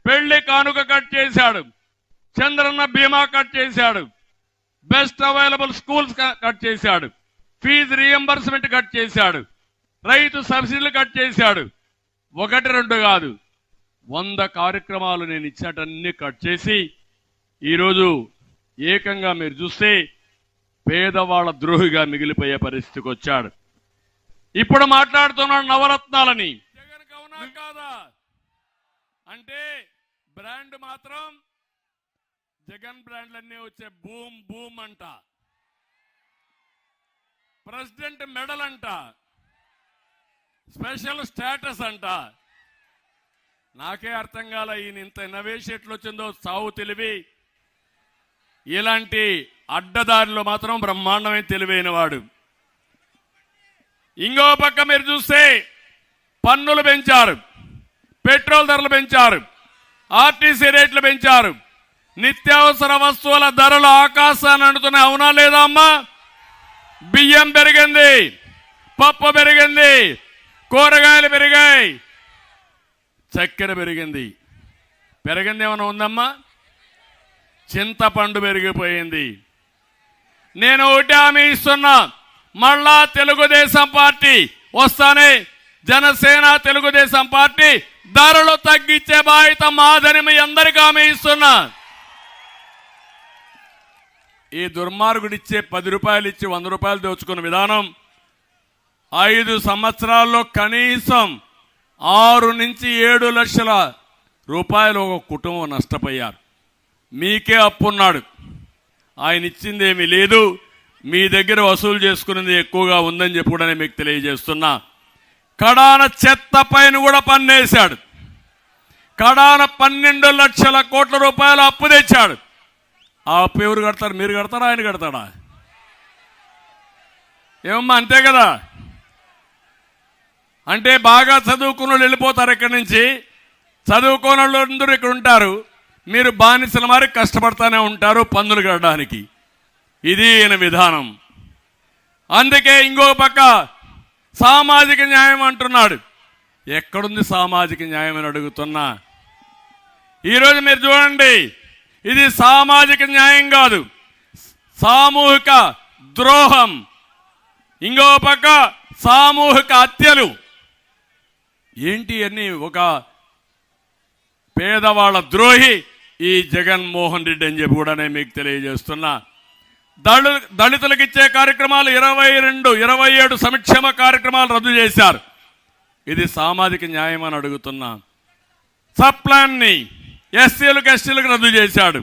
పెళ్లి కానుక కట్ చేశాడు, చంద్రన్న బీమా కట్ చేశాడు, బెస్ట్ అవైలబుల్ స్కూల్స్ కట్ చేశాడు, ఫీజు రీఎంబర్స్మెంట్ కట్ చేశాడు, రైతు సబ్సిడీలు కట్ చేశాడు. 1-2 కాదు, 100 కార్యక్రమాలు నేను ఇచ్చినటన్నీ కట్ చేసి ఈరోజు ఏకంగా మీరు చూస్తే పేదవాళ్ల ద్రోహిగా మిగిలిపోయే పరిస్థితికి వచ్చాడు. ఇప్పుడు మాట్లాడుతున్నాడు నవరత్నాలని. జగన్ అవునా కాదా అంటే బ్రాండ్ మాత్రం జగన్ బ్రాండ్లన్నీ వచ్చే బూమ్ బూమ్ అంట, ప్రెసిడెంట్ మెడల్ అంట, స్పెషల్ స్టేటస్ అంట. నాకే అర్థం కాల ఈయన ఇంత ఇన్నోవేషన్ ఎట్లా వచ్చిందో. సావు తెలివి, ఇలాంటి అడ్డదారిలో మాత్రం బ్రహ్మాండమైన తెలివైన వాడు. ఇంకో పక్క మీరు చూస్తే పన్నులు పెంచారు, పెట్రోల్ ధరలు పెంచారు, ఆర్టీసీ రేట్లు పెంచారు, నిత్యావసర వస్తువుల ధరలు ఆకాశాన్ని అంటున్నాయి. అవునా లేదా అమ్మా? బియ్యం పెరిగింది, పప్పు పెరిగింది, కూరగాయలు పెరిగాయి, చక్కెర పెరిగింది. పెరిగింది ఏమైనా ఉందమ్మా? చింతపండు పెరిగిపోయింది. నేను ఒకటి హామీ ఇస్తున్నా, మళ్ళా తెలుగుదేశం పార్టీ వస్తానే జనసేన తెలుగుదేశం పార్టీ ధరలు తగ్గించే బాధ్యత మాదని మీ అందరికీ హామీ ఇస్తున్నా. ఈ దుర్మార్గుడిచ్చే 10 రూపాయలు ఇచ్చి 100 రూపాయలు దోచుకున్న విధానం 5 సంవత్సరాల్లో కనీసం 6 నుంచి 7 లక్షల రూపాయలు ఒక కుటుంబం నష్టపోయారు. మీకే అప్పున్నాడు, ఆయన ఇచ్చిందేమీ లేదు, మీ దగ్గర వసూలు చేసుకునేది ఎక్కువగా ఉందని చెప్పి కూడా మీకు తెలియజేస్తున్నా. కడాన చెత్త పైన కూడా పన్నేశాడు, కడాన 12 లక్షల కోట్ల రూపాయలు అప్పు తెచ్చాడు. ఆ అప్పు ఎవరు కడతారు? మీరు కడతారా, ఆయన కడతాడా? ఏమమ్మా, అంతే కదా? అంటే బాగా చదువుకున్న వాళ్ళు వెళ్ళిపోతారు ఇక్కడి నుంచి, చదువుకోని వాళ్ళు అందరూ ఇక్కడ ఉంటారు, మీరు బానిసల మరి కష్టపడతానే ఉంటారు పన్నులు కట్టడానికి. ఇది ఈయన విధానం. అందుకే ఇంకో పక్క సామాజిక న్యాయం అంటున్నాడు. ఎక్కడుంది సామాజిక న్యాయం అని అడుగుతున్నా. ఈరోజు మీరు చూడండి, ఇది సామాజిక న్యాయం కాదు, సామూహిక ద్రోహం. ఇంకో పక్క సామూహిక హత్యలు. ఏంటి అన్ని? ఒక పేదవాళ్ళ ద్రోహి ఈ జగన్మోహన్ రెడ్డి అని చెప్పి కూడా నేను మీకు తెలియజేస్తున్నా. దళితులకు ఇచ్చే కార్యక్రమాలు 27 సంక్షేమ కార్యక్రమాలు రద్దు చేశారు. ఇది సామాజిక న్యాయం అని అడుగుతున్నా. సప్లాన్ని ఎస్సీలకు ఎస్టీలకు రద్దు చేశాడు.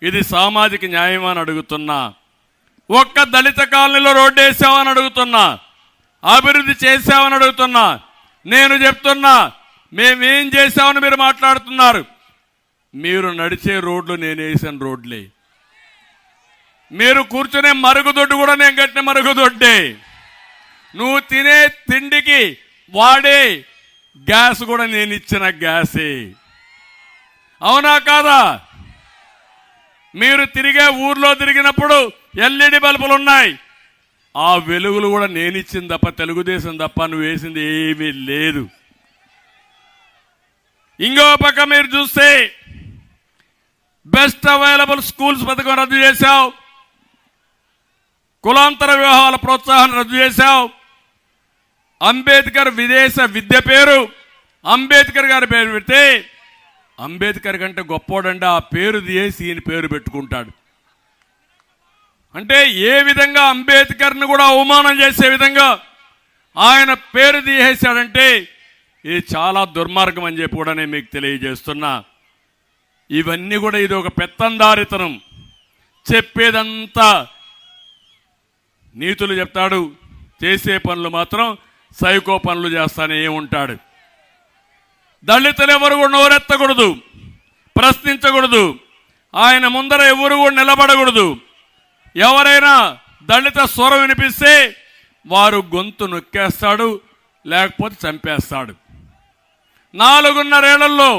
ఇది సామాజిక న్యాయం అని అడుగుతున్నా. ఒక్క దళిత కాలనీలో రోడ్డు వేసామని అడుగుతున్నా, అభివృద్ధి చేశామని అడుగుతున్నా. నేను చెప్తున్నా, మేమేం చేశామని మీరు మాట్లాడుతున్నారు. మీరు నడిచే రోడ్లు నేను వేసిన రోడ్లే, మీరు కూర్చునే మరుగుదొడ్డు కూడా నేను కట్టిన మరుగుదొడ్డే, నువ్వు తినే తిండికి వాడే గ్యాస్ కూడా నేను ఇచ్చిన గ్యాసే. అవునా కాదా? మీరు తిరిగే ఊర్లో తిరిగినప్పుడు ఎల్ఈడి బల్బులు ఉన్నాయి, ఆ వెలుగులు కూడా నేను ఇచ్చింది తప్ప, తెలుగుదేశం తప్ప నువ్వు వేసింది ఏమీ లేదు. ఇంకో పక్క మీరు చూస్తే బెస్ట్ అవైలబుల్ స్కూల్స్ పథకం రద్దు చేశావు, కులాంతర వివాహాల ప్రోత్సాహాన్ని రద్దు చేశావు, అంబేద్కర్ విదేశ విద్య పేరు అంబేద్కర్ గారి పేరు పెడితే అంబేద్కర్ కంటే గొప్పోడంటే ఆ పేరు తీసి ఈయన పేరు పెట్టుకుంటాడు. అంటే ఏ విధంగా అంబేద్కర్ని కూడా అవమానం చేసే విధంగా ఆయన పేరు తీసేశాడంటే ఇది చాలా దుర్మార్గం అని చెప్పి కూడా నేను మీకు తెలియజేస్తున్నా. ఇవన్నీ కూడా ఇది ఒక పెత్తందారితనం, చెప్పేదంతా నీతులు చెప్తాడు, చేసే పనులు మాత్రం సైకో పనులు చేస్తానే ఉంటాడు. దళితులు ఎవరు కూడా నోరెత్తకూడదు, ప్రశ్నించకూడదు, ఆయన ముందర ఎవరు కూడా నిలబడకూడదు. ఎవరైనా దళిత స్వరం వినిపిస్తే వారు గొంతు నొక్కేస్తాడు, లేకపోతే చంపేస్తాడు. 4.5 ఏళ్లలో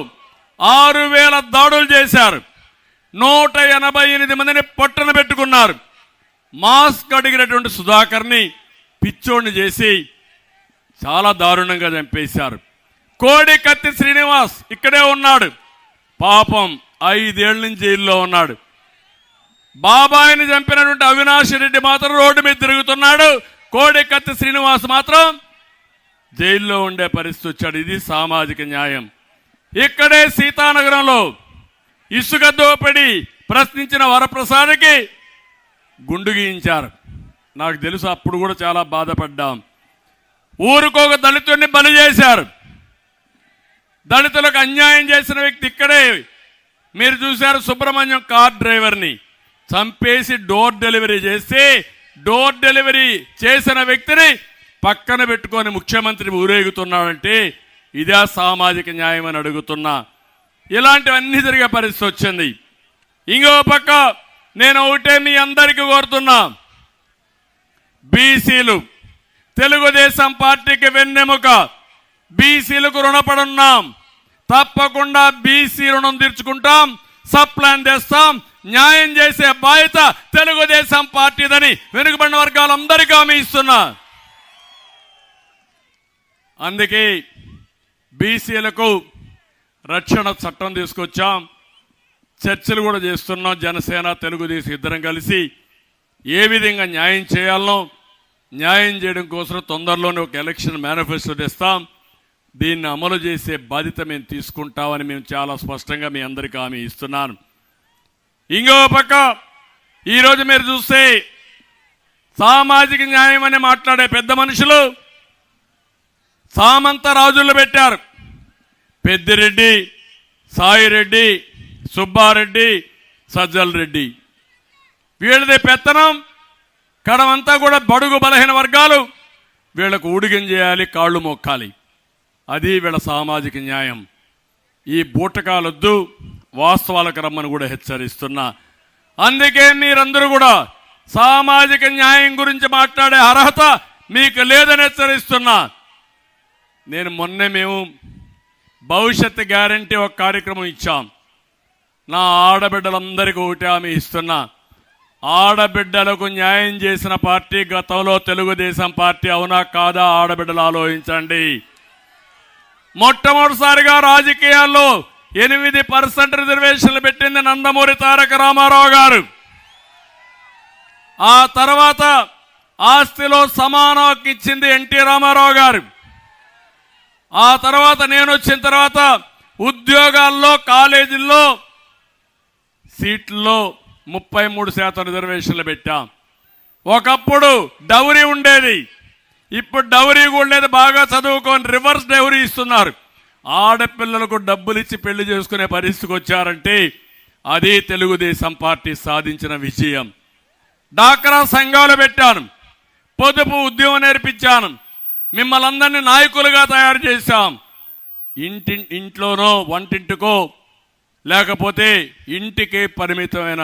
6,000 దాడులు చేశారు, 188 మందిని పట్టున పెట్టుకున్నారు. మాస్క్ అడిగినటువంటి సుధాకర్ని పిచ్చోడిని చేసి చాలా దారుణంగా చంపేశారు. కోడికత్తి శ్రీనివాస్ ఇక్కడే ఉన్నాడు, పాపం 5 ఏళ్ల నుంచి జైల్లో ఉన్నాడు. బాబాయిని చంపినటువంటి అవినాష్ రెడ్డి మాత్రం రోడ్డు మీద తిరుగుతున్నాడు, కోడికత్తి శ్రీనివాస్ మాత్రం జైల్లో ఉండే పరిస్థితి వచ్చాడు. ఇది సామాజిక న్యాయం. ఇక్కడే సీతానగరంలో ఇసుక దోపిడీ ప్రశ్నించిన వరప్రసాద్కి గుండు గీయించారు. నాకు తెలుసు, అప్పుడు కూడా చాలా బాధపడ్డాం. ఊరికొక దళితుడిని బలి చేశారు. దళితులకు అన్యాయం చేసిన వ్యక్తి ఇక్కడే మీరు చూశారు. సుబ్రహ్మణ్యం కార్ డ్రైవర్ని చంపేసి డోర్ డెలివరీ చేస్తే, డోర్ డెలివరీ చేసిన వ్యక్తిని పక్కన పెట్టుకొని ముఖ్యమంత్రి ఊరేగుతున్నాడంటే ఇదే సామాజిక న్యాయం అని అడుగుతున్నా. ఇలాంటివన్నీ జరిగే పరిస్థితి వచ్చింది. ఇంకో పక్క నేను ఒకటే మీ అందరికీ కోరుతున్నా, బీసీలు తెలుగుదేశం పార్టీకి వెన్నెముక, బీసీలకు రుణపడున్నాం, తప్పకుండా బీసీ రుణం తీర్చుకుంటాం, సప్లాన్ తెస్తాం, న్యాయం చేసే బాధ్యత తెలుగుదేశం పార్టీదని వెనుకబడిన వర్గాలందరికీ హామీ ఇస్తున్నా. అందుకే బీసీలకు రక్షణ చట్టం తీసుకొచ్చాం, చర్చలు కూడా చేస్తున్నాం. జనసేన తెలుగుదేశం ఇద్దరం కలిసి ఏ విధంగా న్యాయం చేయాలనో న్యాయం చేయడం కోసం తొందరలోనే ఒక ఎలక్షన్ మేనిఫెస్టో తెస్తాం. దీన్ని అమలు చేసే బాధ్యత మేము తీసుకుంటామని మేము చాలా స్పష్టంగా మీ అందరికీ హామీ ఇస్తున్నాను. ఇంకో పక్క ఈరోజు మీరు చూస్తే సామాజిక న్యాయం అని మాట్లాడే పెద్ద మనుషులు సామంత రాజులు పెట్టారు. పెద్దిరెడ్డి, సాయిరెడ్డి, సుబ్బారెడ్డి, సజ్జల రెడ్డి, వీళ్ళది పెత్తనం. కడమంతా కూడా బడుగు బలహీన వర్గాలు వీళ్ళకు ఊడిగం చేయాలి, కాళ్ళు మొక్కాలి. అది వీళ్ళ సామాజిక న్యాయం. ఈ బూటకాలొద్దు, వాస్తవాలకు రమ్మని కూడా హెచ్చరిస్తున్నా. అందుకే మీరందరూ కూడా సామాజిక న్యాయం గురించి మాట్లాడే అర్హత మీకు లేదని హెచ్చరిస్తున్నా. నేను మొన్నే మేము భవిష్యత్ గ్యారంటీ ఒక కార్యక్రమం ఇచ్చాం. నా ఆడబిడ్డలందరికీ ఒకటి హామీ ఇస్తున్నా, ఆడబిడ్డలకు న్యాయం చేసిన పార్టీ గతంలో తెలుగుదేశం పార్టీ. అవునా కాదా? ఆడబిడ్డలు ఆలోచించండి. మొట్టమొదటిసారిగా రాజకీయాల్లో 8% రిజర్వేషన్లు పెట్టింది నందమూరి తారక రామారావు గారు. ఆ తర్వాత ఆస్తిలో సమాన హక్కు ఇచ్చింది ఎన్టీ రామారావు గారు. ఆ తర్వాత నేను వచ్చిన తర్వాత ఉద్యోగాల్లో, కాలేజీల్లో సీట్లలో 33% రిజర్వేషన్లు పెట్టాం. ఒకప్పుడు డౌరీ ఉండేది, ఇప్పుడు డౌరీ కూడా లేదు. బాగా చదువుకొని రివర్స్ డౌరీ ఇస్తున్నారు. ఆడపిల్లలకు డబ్బులు ఇచ్చి పెళ్లి చేసుకునే పరిస్థితికి వచ్చారంటే అది తెలుగుదేశం పార్టీ సాధించిన విజయం. డాక్రా సంఘాలు పెట్టాను, పొదుపు ఉద్యమం నేర్పించాను, మిమ్మల్ని అందరినీ నాయకులుగా తయారు చేశాం. ఇంట్లోనో వంటింటికో లేకపోతే ఇంటికి పరిమితమైన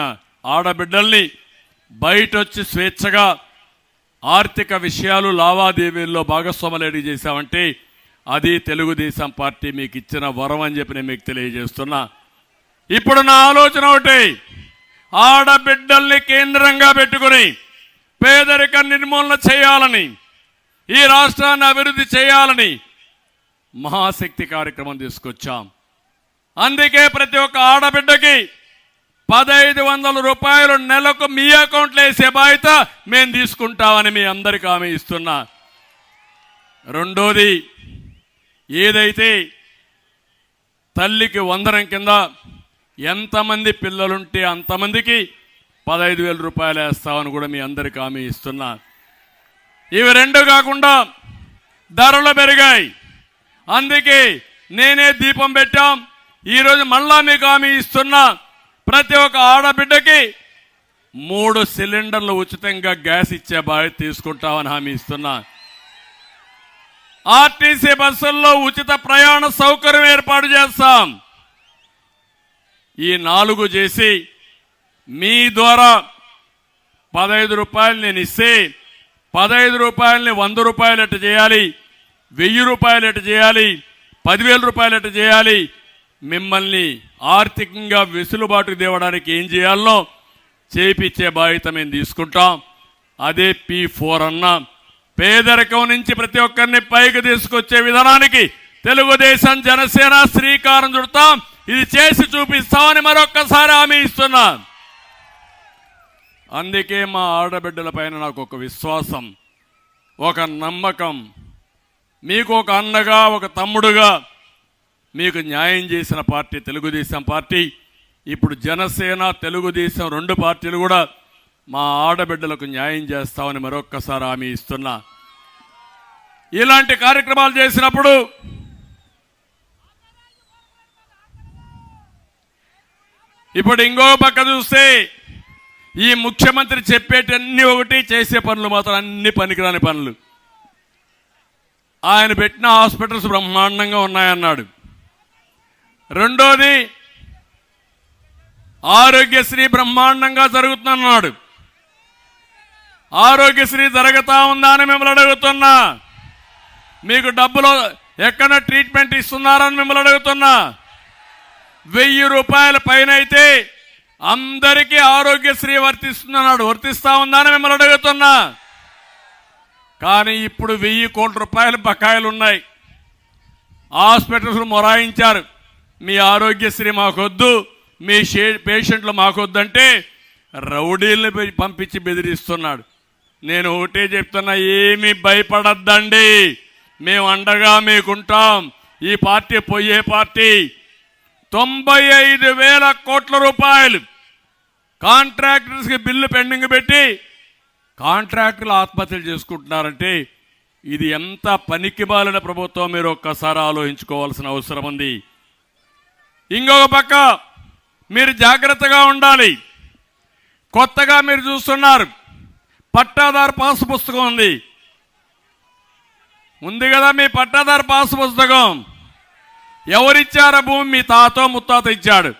ఆడబిడ్డల్ని బయట వచ్చి స్వేచ్ఛగా ఆర్థిక విషయాలు లావాదేవీల్లో భాగస్వాములు చేశామంటే అది తెలుగుదేశం పార్టీ మీకు ఇచ్చిన వరం అని చెప్పి నేను మీకు తెలియజేస్తున్నా. ఇప్పుడు నా ఆలోచన ఒకటి, ఆడబిడ్డల్ని కేంద్రంగా పెట్టుకుని పేదరిక నిర్మూలన చేయాలని, ఈ రాష్ట్రాన్ని అభివృద్ధి చేయాలని మహాశక్తి కార్యక్రమం తీసుకొచ్చాం. అందుకే ప్రతి ఒక్క ఆడబిడ్డకి 1500 రూపాయలు నెలకు మీ అకౌంట్లో వేసే బాధ్యత మేము తీసుకుంటామని మీ అందరికీ హామీ ఇస్తున్నా. రెండోది, ఏదైతే తల్లికి వందనం కింద ఎంతమంది పిల్లలుంటే అంతమందికి 15,000 రూపాయలు వేస్తామని కూడా మీ అందరికీ హామీ ఇస్తున్నా. ఇవి రెండు కాకుండా ధరలు పెరిగాయి. అందుకే నేనే దీపం పెట్టాం. ఈరోజు మళ్ళా మీకు హామీ ఇస్తున్నా, ప్రతి ఒక్క ఆడబిడ్డకి 3 సిలిండర్లు ఉచితంగా గ్యాస్ ఇచ్చే బాధ్యత తీసుకుంటామని హామీ ఇస్తున్నా. ఆర్టీసీ బస్సుల్లో ఉచిత ప్రయాణ సౌకర్యం ఏర్పాటు చేస్తాం. ఈ 4 చేసి మీ ద్వారా 15 రూపాయలు నేను ఇస్తే 15 రూపాయలని 100 రూపాయలు ఎట్టు చేయాలి, 1000 రూపాయలు ఎట్టు చేయాలి, 10,000 రూపాయలు ఎట్టు చేయాలి, మిమ్మల్ని ఆర్థికంగా వెసులుబాటు తేవడానికి ఏం చేయాలనో చేయించే బాధ్యత మేము తీసుకుంటాం. అదే P4 అన్న, పేదరికం నుంచి ప్రతి ఒక్కరిని పైకి తీసుకొచ్చే విధానానికి తెలుగుదేశం జనసేన శ్రీకారం చుడతాం. ఇది చేసి చూపిస్తామని మరొక్కసారి హామీ ఇస్తున్నా. అందుకే మా ఆడబిడ్డల పైన నాకు ఒక విశ్వాసం, ఒక నమ్మకం. మీకు ఒక అన్నగా, ఒక తమ్ముడుగా మీకు న్యాయం చేసిన పార్టీ తెలుగుదేశం పార్టీ. ఇప్పుడు జనసేన తెలుగుదేశం 2 పార్టీలు కూడా మా ఆడబిడ్డలకు న్యాయం చేస్తామని మరొక్కసారి హామీ ఇస్తున్నా. ఇలాంటి కార్యక్రమాలు చేసినప్పుడు ఇప్పుడు ఇంకో పక్క చూస్తే ఈ ముఖ్యమంత్రి చెప్పేటన్ని ఒకటి, చేసే పనులు మాత్రం అన్ని పనికిరాని పనులు. ఆయన పెట్టిన హాస్పిటల్స్ బ్రహ్మాండంగా ఉన్నాయన్నాడు. రెండోది, ఆరోగ్యశ్రీ బ్రహ్మాండంగా జరుగుతుందన్నాడు. ఆరోగ్యశ్రీ జరుగుతా ఉందా అని మిమ్మల్ని అడుగుతున్నా. మీకు డబ్బులు ఎక్కడ ట్రీట్మెంట్ ఇస్తున్నారని మిమ్మల్ని అడుగుతున్నా. 1000 రూపాయల పైన అయితే అందరికీ ఆరోగ్యశ్రీ వర్తిస్తున్నాడు, వర్తిస్తా ఉందా అని మిమ్మల్ని అడుగుతున్నా. కానీ ఇప్పుడు 1000 కోట్ల రూపాయల బకాయిలు ఉన్నాయి. హాస్పిటల్స్ మొరాయించారు, మీ ఆరోగ్యశ్రీ మాకొద్దు, మీ పేషెంట్లు మాకొద్దంటే రౌడీల్ని పంపించి బెదిరిస్తున్నాడు. నేను ఒకటే చెప్తున్నా, ఏమీ భయపడద్దండి, మేము అండగా మీకుంటాం. ఈ పార్టీ పోయే పార్టీ. 95,000 కోట్ల రూపాయలు కాంట్రాక్టర్స్కి బిల్లు పెండింగ్ పెట్టి కాంట్రాక్టర్లు ఆత్మహత్యలు చేసుకుంటున్నారంటే ఇది ఎంత పనికిమాలిన ప్రభుత్వం మీరు ఒక్కసారి ఆలోచించుకోవాల్సిన అవసరం ఉంది. ఇంకొక పక్క మీరు జాగ్రత్తగా ఉండాలి. కొత్తగా మీరు చూస్తున్నారు, పట్టాదారు పాసు పుస్తకం ఉంది కదా, మీ పట్టాదారు పాసు పుస్తకం ఎవరిచ్చారా? భూమి మీ తాతో ముత్తాత ఇచ్చాడు.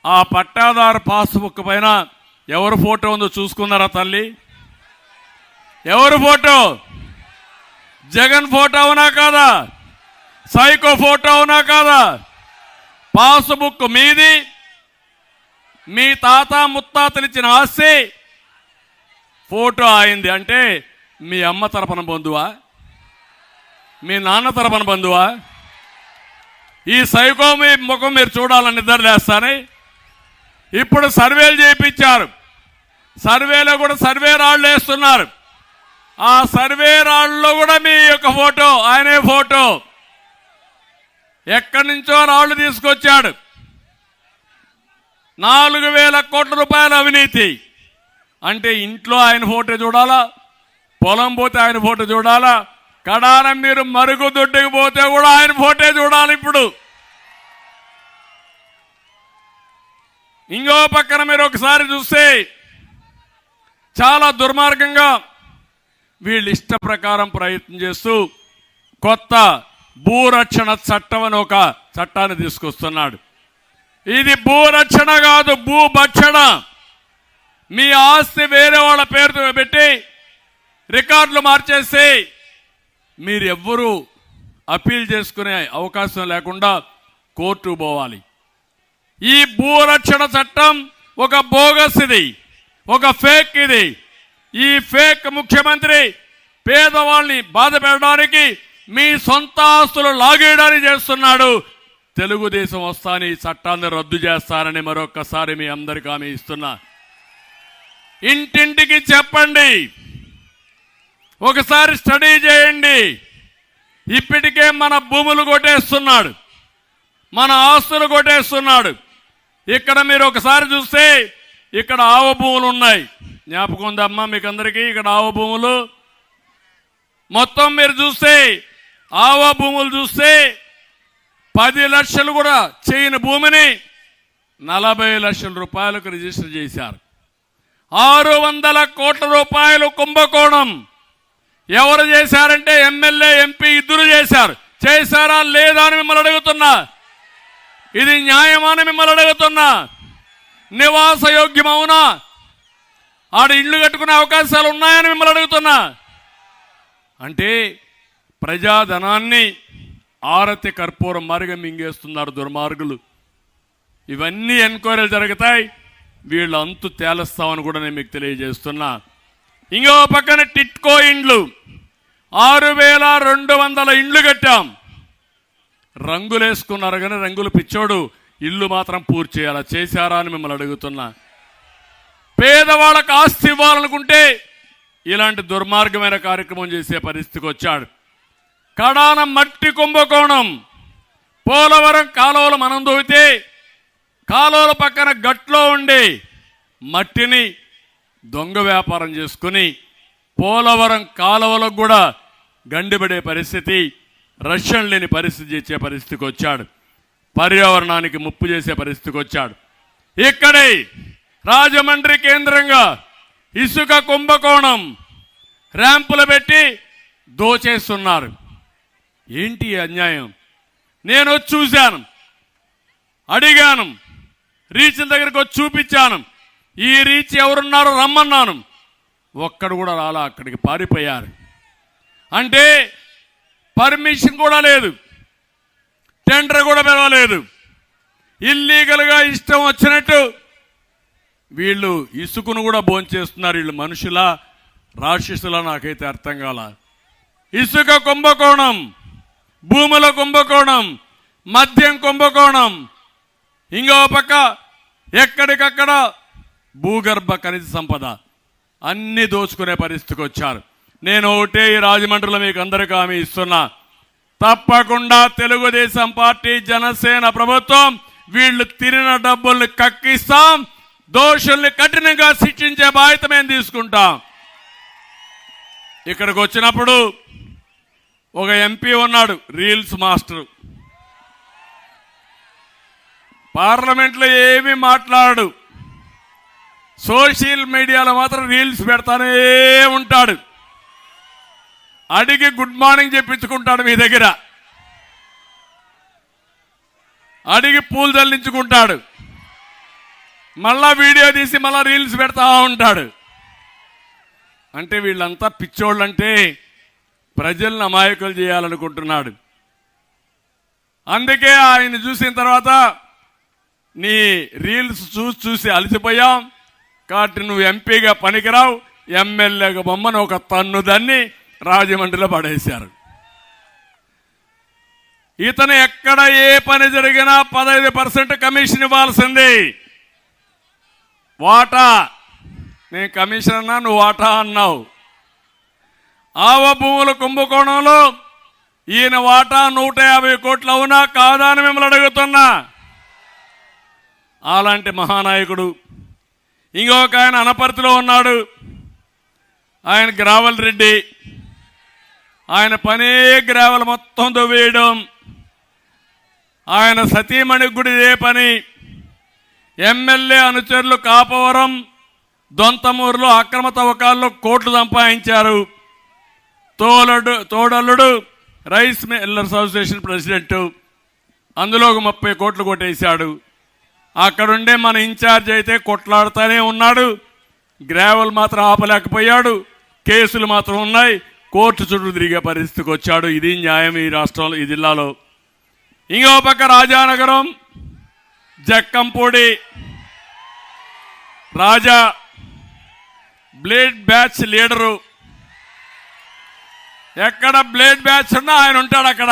ఆ పట్టాదారు పాస్బుక్ పైన ఎవరు ఫోటో ఉందో చూసుకున్నారా తల్లి? ఎవరు ఫోటో? జగన్ ఫోటో అవునా కాదా? సైకో ఫోటో అవునా కాదా? పాస్బుక్ మీది, మీ తాత ముత్తాతలు ఇచ్చిన ఆస్తి, ఫోటో అయింది. అంటే మీ అమ్మ తరపున బంధువా, మీ నాన్న తరపున బంధువా? ఈ సైకో మీ ముఖం మీరు చూడాలని నిద్రలేస్తానే. ఇప్పుడు సర్వేలు చేయించారు, సర్వేలో కూడా సర్వే రాళ్ళు వేస్తున్నారు. ఆ సర్వే రాళ్ళలో కూడా మీ యొక్క ఫోటో, ఆయనే ఫోటో. ఎక్కడి నుంచో రాళ్ళు తీసుకొచ్చాడు. 4,000 కోట్ల రూపాయల అవినీతి. అంటే ఇంట్లో ఆయన ఫోటో చూడాలా, పొలం పోతే ఆయన ఫోటో చూడాలా, కడారం మీరు మరుగుదొడ్డికి పోతే కూడా ఆయన ఫోటో చూడాలి. ఇప్పుడు ఇంకో పక్కన మీరు ఒకసారి చూస్తే చాలా దుర్మార్గంగా వీళ్ళు ఇష్ట ప్రకారం ప్రయత్నం చేస్తూ కొత్త భూరక్షణ చట్టం అని ఒక చట్టాన్ని తీసుకొస్తున్నాడు. ఇది భూరక్షణ కాదు, భూభక్షణ. మీ ఆస్తి వేరే వాళ్ళ పేరుతో పెట్టి రికార్డులు మార్చేసి మీరెవ్వరూ అప్పీల్ చేసుకునే అవకాశం లేకుండా కోర్టు పోవాలి. ఈ భూరక్షణ చట్టం ఒక బోగస్, ఇది ఒక ఫేక్. ఇది ఈ ఫేక్ ముఖ్యమంత్రి పేదవాళ్ళని బాధ పెట్టడానికి, మీ సొంత ఆస్తులు లాగేయడానికి చేస్తున్నాడు. తెలుగుదేశం వస్తాని ఈ చట్టాన్ని రద్దు చేస్తారని మరొక్కసారి మీ అందరికీ హామీ ఇస్తున్నా. ఇంటింటికి చెప్పండి, ఒకసారి స్టడీ చేయండి. ఇప్పటికే మన భూములు కొట్టేస్తున్నాడు, మన ఆస్తులు కొట్టేస్తున్నాడు. ఇక్కడ మీరు ఒకసారి చూస్తే ఇక్కడ ఆవ భూములు ఉన్నాయి, జ్ఞాపకం ఉందమ్మా మీకు అందరికీ? ఇక్కడ ఆవ భూములు మొత్తం మీరు చూస్తే, ఆవ భూములు చూస్తే 10 లక్షలు కూడా చేయని భూమిని 40 లక్షల రూపాయలకు రిజిస్టర్ చేశారు. 600 కోట్ల రూపాయలు కుంభకోణం ఎవరు చేశారంటే ఎమ్మెల్యే, ఎంపీ ఇద్దరు చేశారు. చేశారా లేదా అని మిమ్మల్ని అడుగుతున్నా. ఇది న్యాయమని మిమ్మల్ని అడుగుతున్నా. నివాస యోగ్యం అవునా? ఆడ ఇళ్ళు కట్టుకునే అవకాశాలు ఉన్నాయని మిమ్మల్ని అడుగుతున్నా. అంటే ప్రజాధనాన్ని ఆరతి కర్పూరం మారిగా మింగేస్తున్నారు దుర్మార్గులు. ఇవన్నీ ఎంక్వైరీలు జరుగుతాయి, వీళ్ళు అంతు తేలుస్తామని కూడా నేను మీకు తెలియజేస్తున్నా. ఇంకో పక్కన టిట్కో ఇండ్లు 6200 ఇండ్లు కట్టాం. రంగులేసుకున్నారు కానీ రంగులు పిచ్చోడు, ఇల్లు మాత్రం పూర్తి చేయాలా? చేశారా అని మిమ్మల్ని అడుగుతున్నా. పేదవాళ్ళకు ఆస్తి ఇవ్వాలనుకుంటే ఇలాంటి దుర్మార్గమైన కార్యక్రమం చేసే పరిస్థితికి వచ్చాడు. కడాన మట్టి కుంభకోణం. పోలవరం కాలువలు మనం దోవితే కాలువల పక్కన గట్లో ఉండే మట్టిని దొంగ వ్యాపారం చేసుకుని పోలవరం కాలువలకు కూడా గండిపడే పరిస్థితి, రక్షణ లేని పరిస్థితి ఇచ్చే పరిస్థితికి వచ్చాడు. పర్యావరణానికి ముప్పు చేసే పరిస్థితికి వచ్చాడు. ఇక్కడే రాజమండ్రి కేంద్రంగా ఇసుక కుంభకోణం ర్యాంపులు పెట్టి దోచేస్తున్నారు. ఏంటి అన్యాయం? నేను వచ్చి చూశాను, అడిగాను, రీచ్ల దగ్గరికి వచ్చి చూపించాను. ఈ రీచ్ ఎవరున్నారో రమ్మన్నాను, ఒక్కడు కూడా రాలా, అక్కడికి పారిపోయారు. అంటే పర్మిషన్ కూడా లేదు, టెండర్ కూడా పిలవలేదు. ఇల్లీగల్గా ఇష్టం వచ్చినట్టు వీళ్ళు ఇసుకను కూడా భోంచేస్తున్నారు. వీళ్ళు మనుషుల రాక్షసులా నాకైతే అర్థం కాల. ఇసుక కుంభకోణం, భూముల కుంభకోణం, మద్యం కుంభకోణం, ఇంకో పక్క ఎక్కడికక్కడ భూగర్భ ఖనిజ సంపద అన్ని దోచుకునే పరిస్థితికి వచ్చారు. నేను ఒకటే ఈ రాజమండ్రిలో మీకు అందరికీ హామీ ఇస్తున్నా, తప్పకుండా తెలుగుదేశం పార్టీ, జనసేన ప్రభుత్వం వీళ్ళు తిరిగిన డబ్బుల్ని కక్కిస్తాం, దోషుల్ని కఠినంగా శిక్షించే బాధ్యత మేము తీసుకుంటాం. ఇక్కడికి వచ్చినప్పుడు ఒక ఎంపీ ఉన్నాడు, రీల్స్ మాస్టర్. పార్లమెంట్లో ఏమీ మాట్లాడు, సోషల్ మీడియాలో మాత్రం రీల్స్ పెడతానే ఉంటాడు. అడిగి గుడ్ మార్నింగ్ చెప్పించుకుంటాడు మీ దగ్గర, అడిగి పూలు చల్లించుకుంటాడు, మళ్ళా వీడియో తీసి మళ్ళా రీల్స్ పెడతా ఉంటాడు. అంటే వీళ్ళంతా పిచ్చోళ్ళంటే ప్రజలను అమాయకులు చేయాలనుకుంటున్నాడు. అందుకే ఆయన చూసిన తర్వాత నీ రీల్స్ చూసి అలసిపోయాం కాబట్టి నువ్వు ఎంపీగా పనికిరావు, ఎమ్మెల్యేగా బొమ్మను ఒక తన్ను దాన్ని రాజమండ్రిలో పడేశారు. ఇతను ఎక్కడ ఏ పని జరిగినా 15% కమిషన్ ఇవ్వాల్సింది. వాటా, నేను కమిషన్ అన్నా, నువ్వు వాటా అన్నావు. ఆవ భూముల కుంభకోణంలో ఈయన వాటా 150 కోట్లు అవునా కాదా అని మిమ్మల్ని అడుగుతున్నా. అలాంటి మహానాయకుడు ఇంకొక ఆయన అనపర్తిలో ఉన్నాడు, ఆయన గ్రావల్ రెడ్డి. ఆయన పనే గ్రావల్ మొత్తం దొవ్వేయడం. ఆయన సతీమణికి కూడా ఇదే పని. ఎమ్మెల్యే అనుచరులు కాపవరం, దొంతమూరులో అక్రమ తవ్వకాల్లో కోట్లు సంపాదించారు. తోడల్లుడు రైస్ మిల్లర్స్ అసోసియేషన్ ప్రెసిడెంట్, అందులో ఒక 30 కోట్లు కొట్టేశాడు. అక్కడుండే మన ఇన్ఛార్జ్ అయితే కొట్లాడుతూనే ఉన్నాడు, గ్రావెల్ మాత్రం ఆపలేకపోయాడు. కేసులు మాత్రం ఉన్నాయి, కోర్టు చుట్టూ తిరిగే పరిస్థితికి వచ్చాడు. ఇది న్యాయం ఈ రాష్ట్రంలో, ఈ జిల్లాలో. ఇంకో పక్క రాజానగరం జక్కంపూడి రాజా బ్లేడ్ బ్యాచ్ లీడరు. ఎక్కడ బ్లేడ్ బ్యాచ్ ఉన్నా ఆయన ఉంటాడు అక్కడ.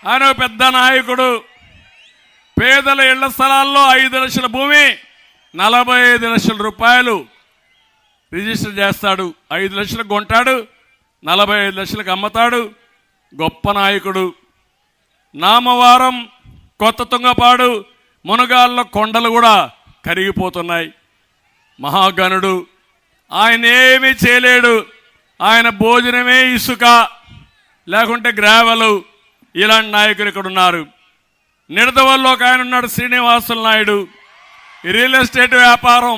ఆయన పెద్ద నాయకుడు. పేదల ఇళ్ల స్థలాల్లో 5 లక్షల భూమి 45 లక్షల రూపాయలు రిజిస్టర్ చేస్తాడు. 5 లక్షలకు కొంటాడు, 45 లక్షలకు అమ్మతాడు. గొప్ప నాయకుడు. నామవారం, కొత్త తుంగపాడు, మునగాళ్ళ కొండలు కూడా కరిగిపోతున్నాయి. మహాగణుడు. ఆయన ఏమీ చేయలేడు. ఆయన భోజనమే ఇసుక, లేకుంటే గ్రావెలు. ఇలాంటి నాయకులు ఇక్కడ ఉన్నారు. నిడదవల్లో ఒక ఆయన ఉన్నాడు, శ్రీనివాసుల నాయుడు. రియల్ ఎస్టేట్ వ్యాపారం,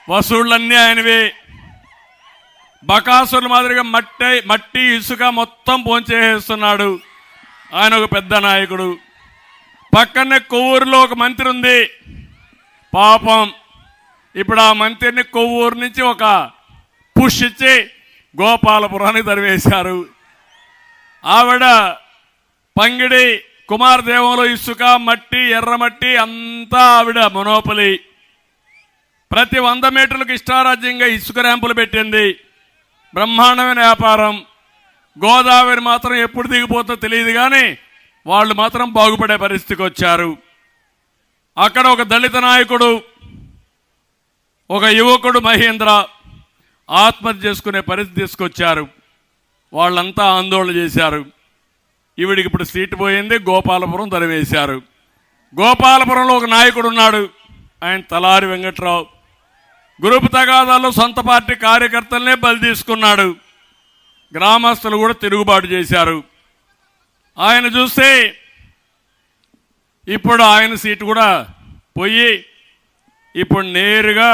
వసూళ్లన్నీ ఆయనవే. బకాసుల మాదిరిగా మట్టి ఇసుక మొత్తం పోంచేస్తున్నాడు. ఆయన ఒక పెద్ద నాయకుడు. పక్కనే కొవ్వూరులో ఒక మంత్రి ఉంది. పాపం ఇప్పుడు ఆ మంత్రిని కొవ్వూరు నుంచి ఒక పుష్ ఇచ్చి గోపాలపురానికి తరివేశారు. ఆవిడ పంగిడి కుమారదేవంలో ఇసుక, మట్టి, ఎర్రమట్టి అంతా ఆవిడ మొనోపలి. ప్రతి 100 మీటర్లకు ఇష్టారాజ్యంగా ఇసుక ర్యాంపులు పెట్టింది. బ్రహ్మాండమైన వ్యాపారం. గోదావరి మాత్రం ఎప్పుడు దిగిపోతుందో తెలియదు, కానీ వాళ్ళు మాత్రం బాగుపడే పరిస్థితికి వచ్చారు. అక్కడ ఒక దళిత నాయకుడు, ఒక యువకుడు మహేంద్ర ఆత్మహత్య చేసుకునే పరిస్థితి తీసుకొచ్చారు. వాళ్ళంతా ఆందోళన చేశారు. ఈవిడికి ఇప్పుడు సీటు పోయింది. గోపాలపురం తరివేశారు. గోపాలపురంలో ఒక నాయకుడు ఉన్నాడు, ఆయన తలారి వెంకట్రావు. గ్రూప్ తగాదాల్లో సొంత పార్టీ కార్యకర్తలనే బలి తీసుకున్నాడు. గ్రామస్తులు కూడా తిరుగుబాటు చేశారు. ఆయన చూస్తే ఇప్పుడు ఆయన సీటు కూడా పోయి ఇప్పుడు నేరుగా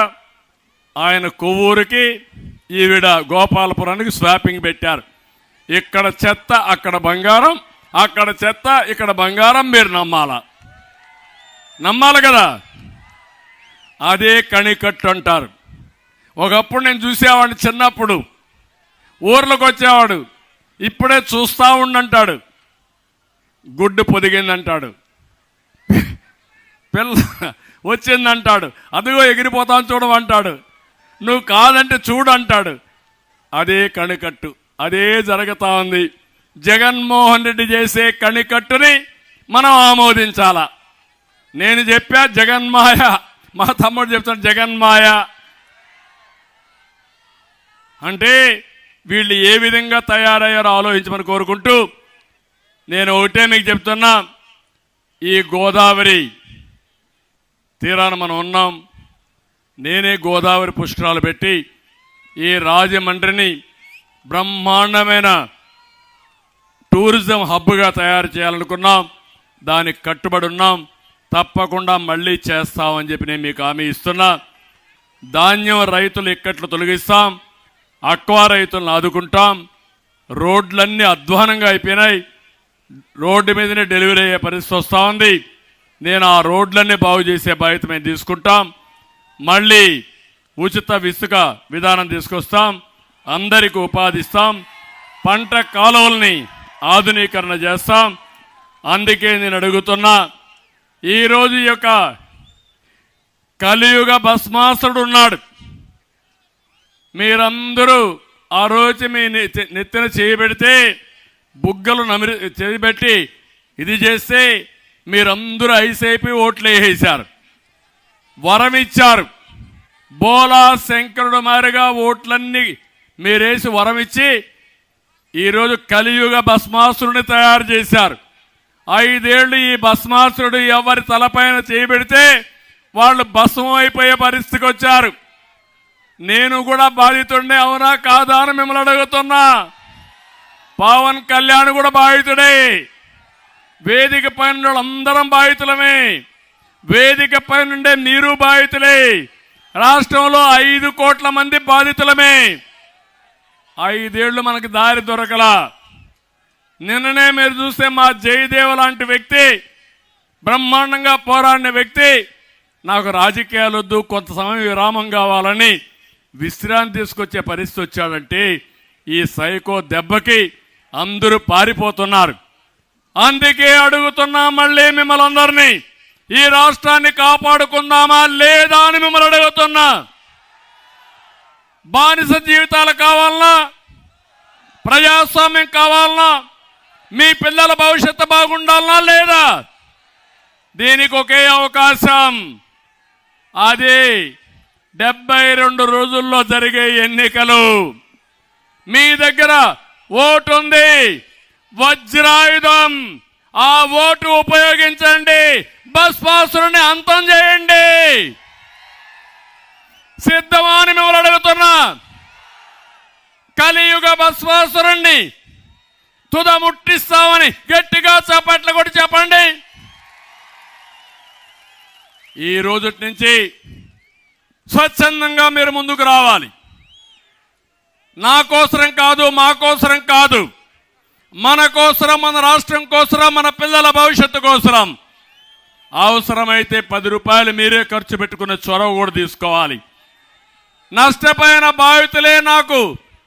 ఆయన కొవ్వూరుకి, ఈవిడ గోపాలపురానికి స్వాపింగ్ పెట్టారు. ఇక్కడ చెత్త అక్కడ బంగారం, అక్కడ చెత్త ఇక్కడ బంగారం. మీరు నమ్మాలి కదా. అదే కణికట్టు అంటారు. ఒకప్పుడు నేను చూసేవాడిని చిన్నప్పుడు. ఊర్లోకి వచ్చేవాడు, ఇప్పుడే చూస్తూ ఉండంటాడు. గుడ్డు పొదిగిందంటాడు, పిల్ల వచ్చిందంటాడు, అదిగో ఎగిరిపోతాను చూడమంటాడు, నువ్వు కాదంటే చూడు అంటాడు. అదే కణికట్టు, అదే జరుగుతూ ఉంది. జగన్మోహన్ రెడ్డి చేసే కణికట్టుని మనం ఆమోదించాలా. నేను చెప్పా జగన్మాయ, మా తమ్ముడు చెప్తాడు జగన్మాయ అంటే వీళ్ళు ఏ విధంగా తయారయ్యారో ఆలోచించమని కోరుకుంటూ నేను ఒకటే మీకు చెప్తున్నా, ఈ గోదావరి తీరాన మనం ఉన్నాం. నేనే గోదావరి పుష్కరాలు పెట్టి ఈ రాజమండ్రిని బ్రహ్మాండమైన టూరిజం హబ్గా తయారు చేయాలనుకున్నాం. దానికి కట్టుబడి ఉన్నాం. తప్పకుండా మళ్ళీ చేస్తామని చెప్పి నేను మీకు హామీ ఇస్తున్నా. ధాన్యం రైతులు ఇక్కట్లు తొలగిస్తాం, అక్వా రైతులను ఆదుకుంటాం. రోడ్లన్నీ అధ్వానంగా అయిపోయినాయి. రోడ్డు మీదనే డెలివరీ అయ్యే పరిస్థితి వస్తూ ఉంది. నేను ఆ రోడ్లన్నీ బాగు చేసే బాధ్యత మేము తీసుకుంటాం. మళ్ళీ ఉచిత ఇసుక విధానం తీసుకొస్తాం. అందరికీ ఉపాధిస్తాం. పంట కాలువల్ని ఆధునీకరణ చేస్తాం. అందుకే నేను అడుగుతున్నా, ఈరోజు యొక్క కలియుగ భస్మాసుడు ఉన్నాడు. మీరందరూ ఆ రోజు మీ నెత్తిన చేయబెడితే, బుగ్గలు చేయబెట్టి ఇది చేస్తే మీరందరూ ఐసైపి ఓట్లు వేసేశారు, వరం ఇచ్చారు. బోలా శంకరుడు మారిగా ఓట్లన్నీ మీరేసి వరం ఇచ్చి ఈరోజు కలియుగ భస్మాసురుని తయారు చేశారు. 5 ఏళ్ళు ఈ భస్మాసురుడు ఎవరి తలపైన చేయబెడితే వాళ్ళు భస్మం అయిపోయే పరిస్థితికి వచ్చారు. నేను కూడా బాధితుడినే, అవునా కాదా అని మిమ్మల్ని అడుగుతున్నా. పవన్ కళ్యాణ్ కూడా బాధితుడే. వేదిక పైన అందరం బాధితులమే. వేదిక పైనుండే మీరు బాధితులే. రాష్ట్రంలో 5 కోట్ల మంది బాధితులమే. 5 ఏళ్లు మనకి దారి దొరకలా. నిన్ననే మీరు చూస్తే మా జయదేవ లాంటి వ్యక్తి, బ్రహ్మాండంగా పోరాడిన వ్యక్తి, నాకు రాజకీయాలు వద్దు, కొంత సమయం విరామం కావాలని విశ్రాంతి తీసుకొచ్చే పరిస్థితి వచ్చాడంటే ఈ సైకో దెబ్బకి అందరూ పారిపోతున్నారు. అందుకే అడుగుతున్నా మళ్ళీ మిమ్మల్ని అందరినీ, ఈ రాష్ట్రాన్ని కాపాడుకుందామా లేదా అని మిమ్మల్ని అడుగుతున్నా. బానిస జీవితాలు కావాలన్నా, ప్రజాస్వామ్యం కావాలన్నా, మీ పిల్లల భవిష్యత్తు బాగుండాలన్నా లేదా? దీనికి ఒకే అవకాశం, అది 72 రోజుల్లో జరిగే ఎన్నికలు. మీ దగ్గర ఓటు ఉంది, వజ్రాయుధం, ఆ ఓటు ఉపయోగించండి, బస్వాసురుని అంతం చేయండి. సిద్ధమా అని మిమ్మల్ని అడుగుతున్నా. కలియుగ బస్వాసురుణ్ణి తుదముట్టిస్తామని గట్టిగా చప్పట్లు కొట్టి చెప్పండి. ఈ రోజు నుంచి స్వచ్ఛందంగా మీరు ముందుకు రావాలి. నా కోసరం కాదు, మా కోసరం కాదు, మన కోసరం, మన రాష్ట్రం కోసరం, మన పిల్లల భవిష్యత్తు కోసరం. అవసరమైతే 10 రూపాయలు మీరే ఖర్చు పెట్టుకునే చొరవ కూడా తీసుకోవాలి. నష్టపోయిన బాధితులే నాకు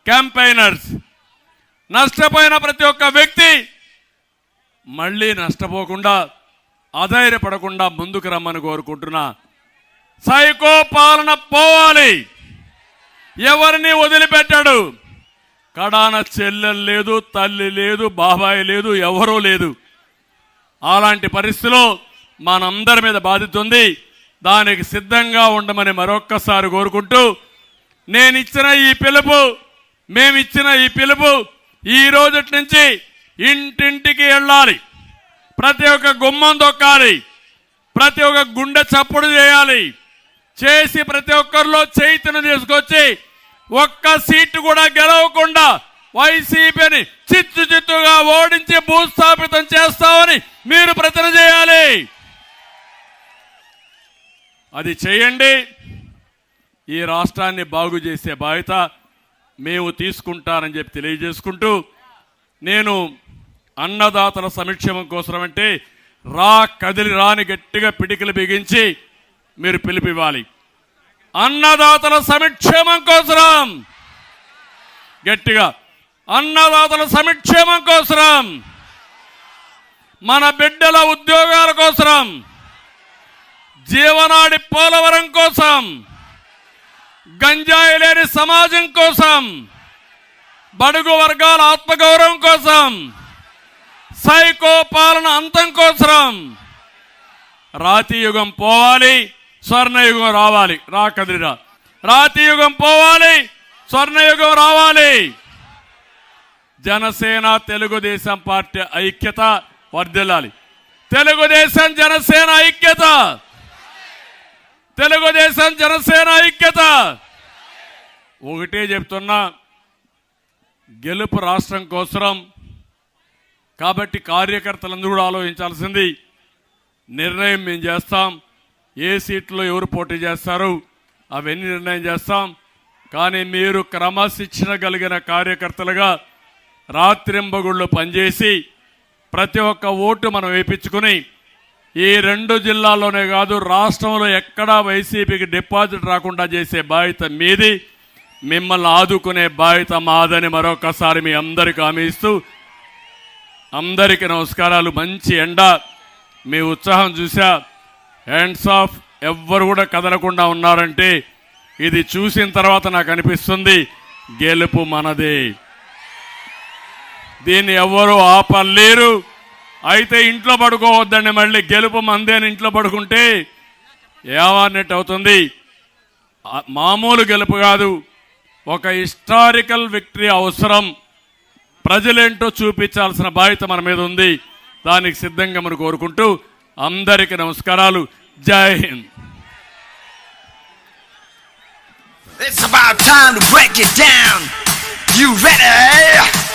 క్యాంపెయినర్స్. నష్టపోయిన ప్రతి ఒక్క వ్యక్తి మళ్ళీ నష్టపోకుండా, అధైర్యపడకుండా ముందుకు రమ్మని కోరుకుంటున్నా. సైకో పాలన పోవాలి. ఎవరిని వదిలిపెట్టాడు. కడాన చెల్లెలు లేదు, తల్లి లేదు, బాబాయ్ లేదు, ఎవరూ లేదు. అలాంటి పరిస్థితిలో మనందరి మీద బాధ్యత ఉంది. దానికి సిద్ధంగా ఉండమని మరొక్కసారి కోరుకుంటూ, నేనిచ్చిన ఈ పిలుపు, మేమిచ్చిన ఈ పిలుపు ఈ రోజు నుంచి ఇంటింటికి వెళ్ళాలి. ప్రతి ఒక్క గుమ్మం తొక్కాలి, ప్రతి ఒక్క గుండె చప్పుడు చేయాలి. చేసి ప్రతి ఒక్కరిలో చైతన్యం తీసుకొచ్చి ఒక్క సీటు కూడా గెలవకుండా వైసీపీని చిత్తుగా ఓడించి భూస్థాపితం చేస్తామని మీరు ప్రతిన చేయాలి. అది చేయండి. ఈ రాష్ట్రాన్ని బాగు చేసే బాధ్యత మేము తీసుకుంటానని చెప్పి తెలియజేసుకుంటూ, నేను అన్నదాతల సంక్షేమం కోసం అంటే కదిలి రాని గట్టిగా పిడికిలు బిగించి మీరు పిలిపివ్వాలి. అన్నదాతల సంక్షేమం కోసం గట్టిగా, అన్నదాతల సంక్షేమం కోసం, మన బిడ్డల ఉద్యోగాల కోసం, జీవనాడి పోలవరం కోసం, గంజాయి లేని సమాజం కోసం, బడుగు వర్గాల ఆత్మగౌరవం కోసం, సైకో పాలన అంతం కోసం రాతి యుగం పోవాలి, స్వర్ణయుగం రావాలి. కదిరిరా, రాతి యుగం పోవాలి, స్వర్ణయుగం రావాలి. జనసేన తెలుగుదేశం పార్టీ ఐక్యత వర్ధిల్లాలి. తెలుగుదేశం జనసేన ఐక్యత, తెలుగుదేశం జనసేన ఐక్యత. ఒకటే చెప్తున్నా, గెలుపు రాష్ట్రం కోసరం కాబట్టి కార్యకర్తలందరూ కూడా ఆలోచించాల్సింది, నిర్ణయం మేము చేస్తాం. ఏ సీట్లో ఎవరు పోటీ చేస్తారు అవన్నీ నిర్ణయం చేస్తాం. కానీ మీరు క్రమశిక్షణ కలిగిన కార్యకర్తలుగా రాత్రింబగుళ్ళు పనిచేసి ప్రతి ఒక్క ఓటు మనం వేయించుకుని ఈ 2 జిల్లాల్లోనే కాదు రాష్ట్రంలో ఎక్కడా వైసీపీకి డిపాజిట్ రాకుండా చేసే బాధ్యత మీది. మిమ్మల్ని ఆదుకునే బాధ్యత మాదని మరొకసారి మీ అందరికీ హామీ ఇస్తూ, అందరికీ నమస్కారాలు. మంచి ఎండ, మీ ఉత్సాహం చూసా. హ్యాండ్స్ ఆఫ్, ఎవ్వరు కూడా కదలకుండా ఉన్నారంటే ఇది చూసిన తర్వాత నాకు అనిపిస్తుంది గెలుపు మనదే. దీన్ని ఎవ్వరూ ఆపలేరు. అయితే ఇంట్లో పడుకోవద్దండి, మళ్ళీ గెలుపు మందే అని ఇంట్లో పడుకుంటే ఏమన్నట్టు అవుతుంది. మామూలు గెలుపు కాదు, ఒక హిస్టారికల్ విక్టరీ అవసరం. ప్రజలేంటో చూపించాల్సిన బాధ్యత మన మీద ఉంది. దానికి సిద్ధంగా మనం కోరుకుంటూ అందరికీ నమస్కారాలు. జై Hind. It's about time to break it down. You ready?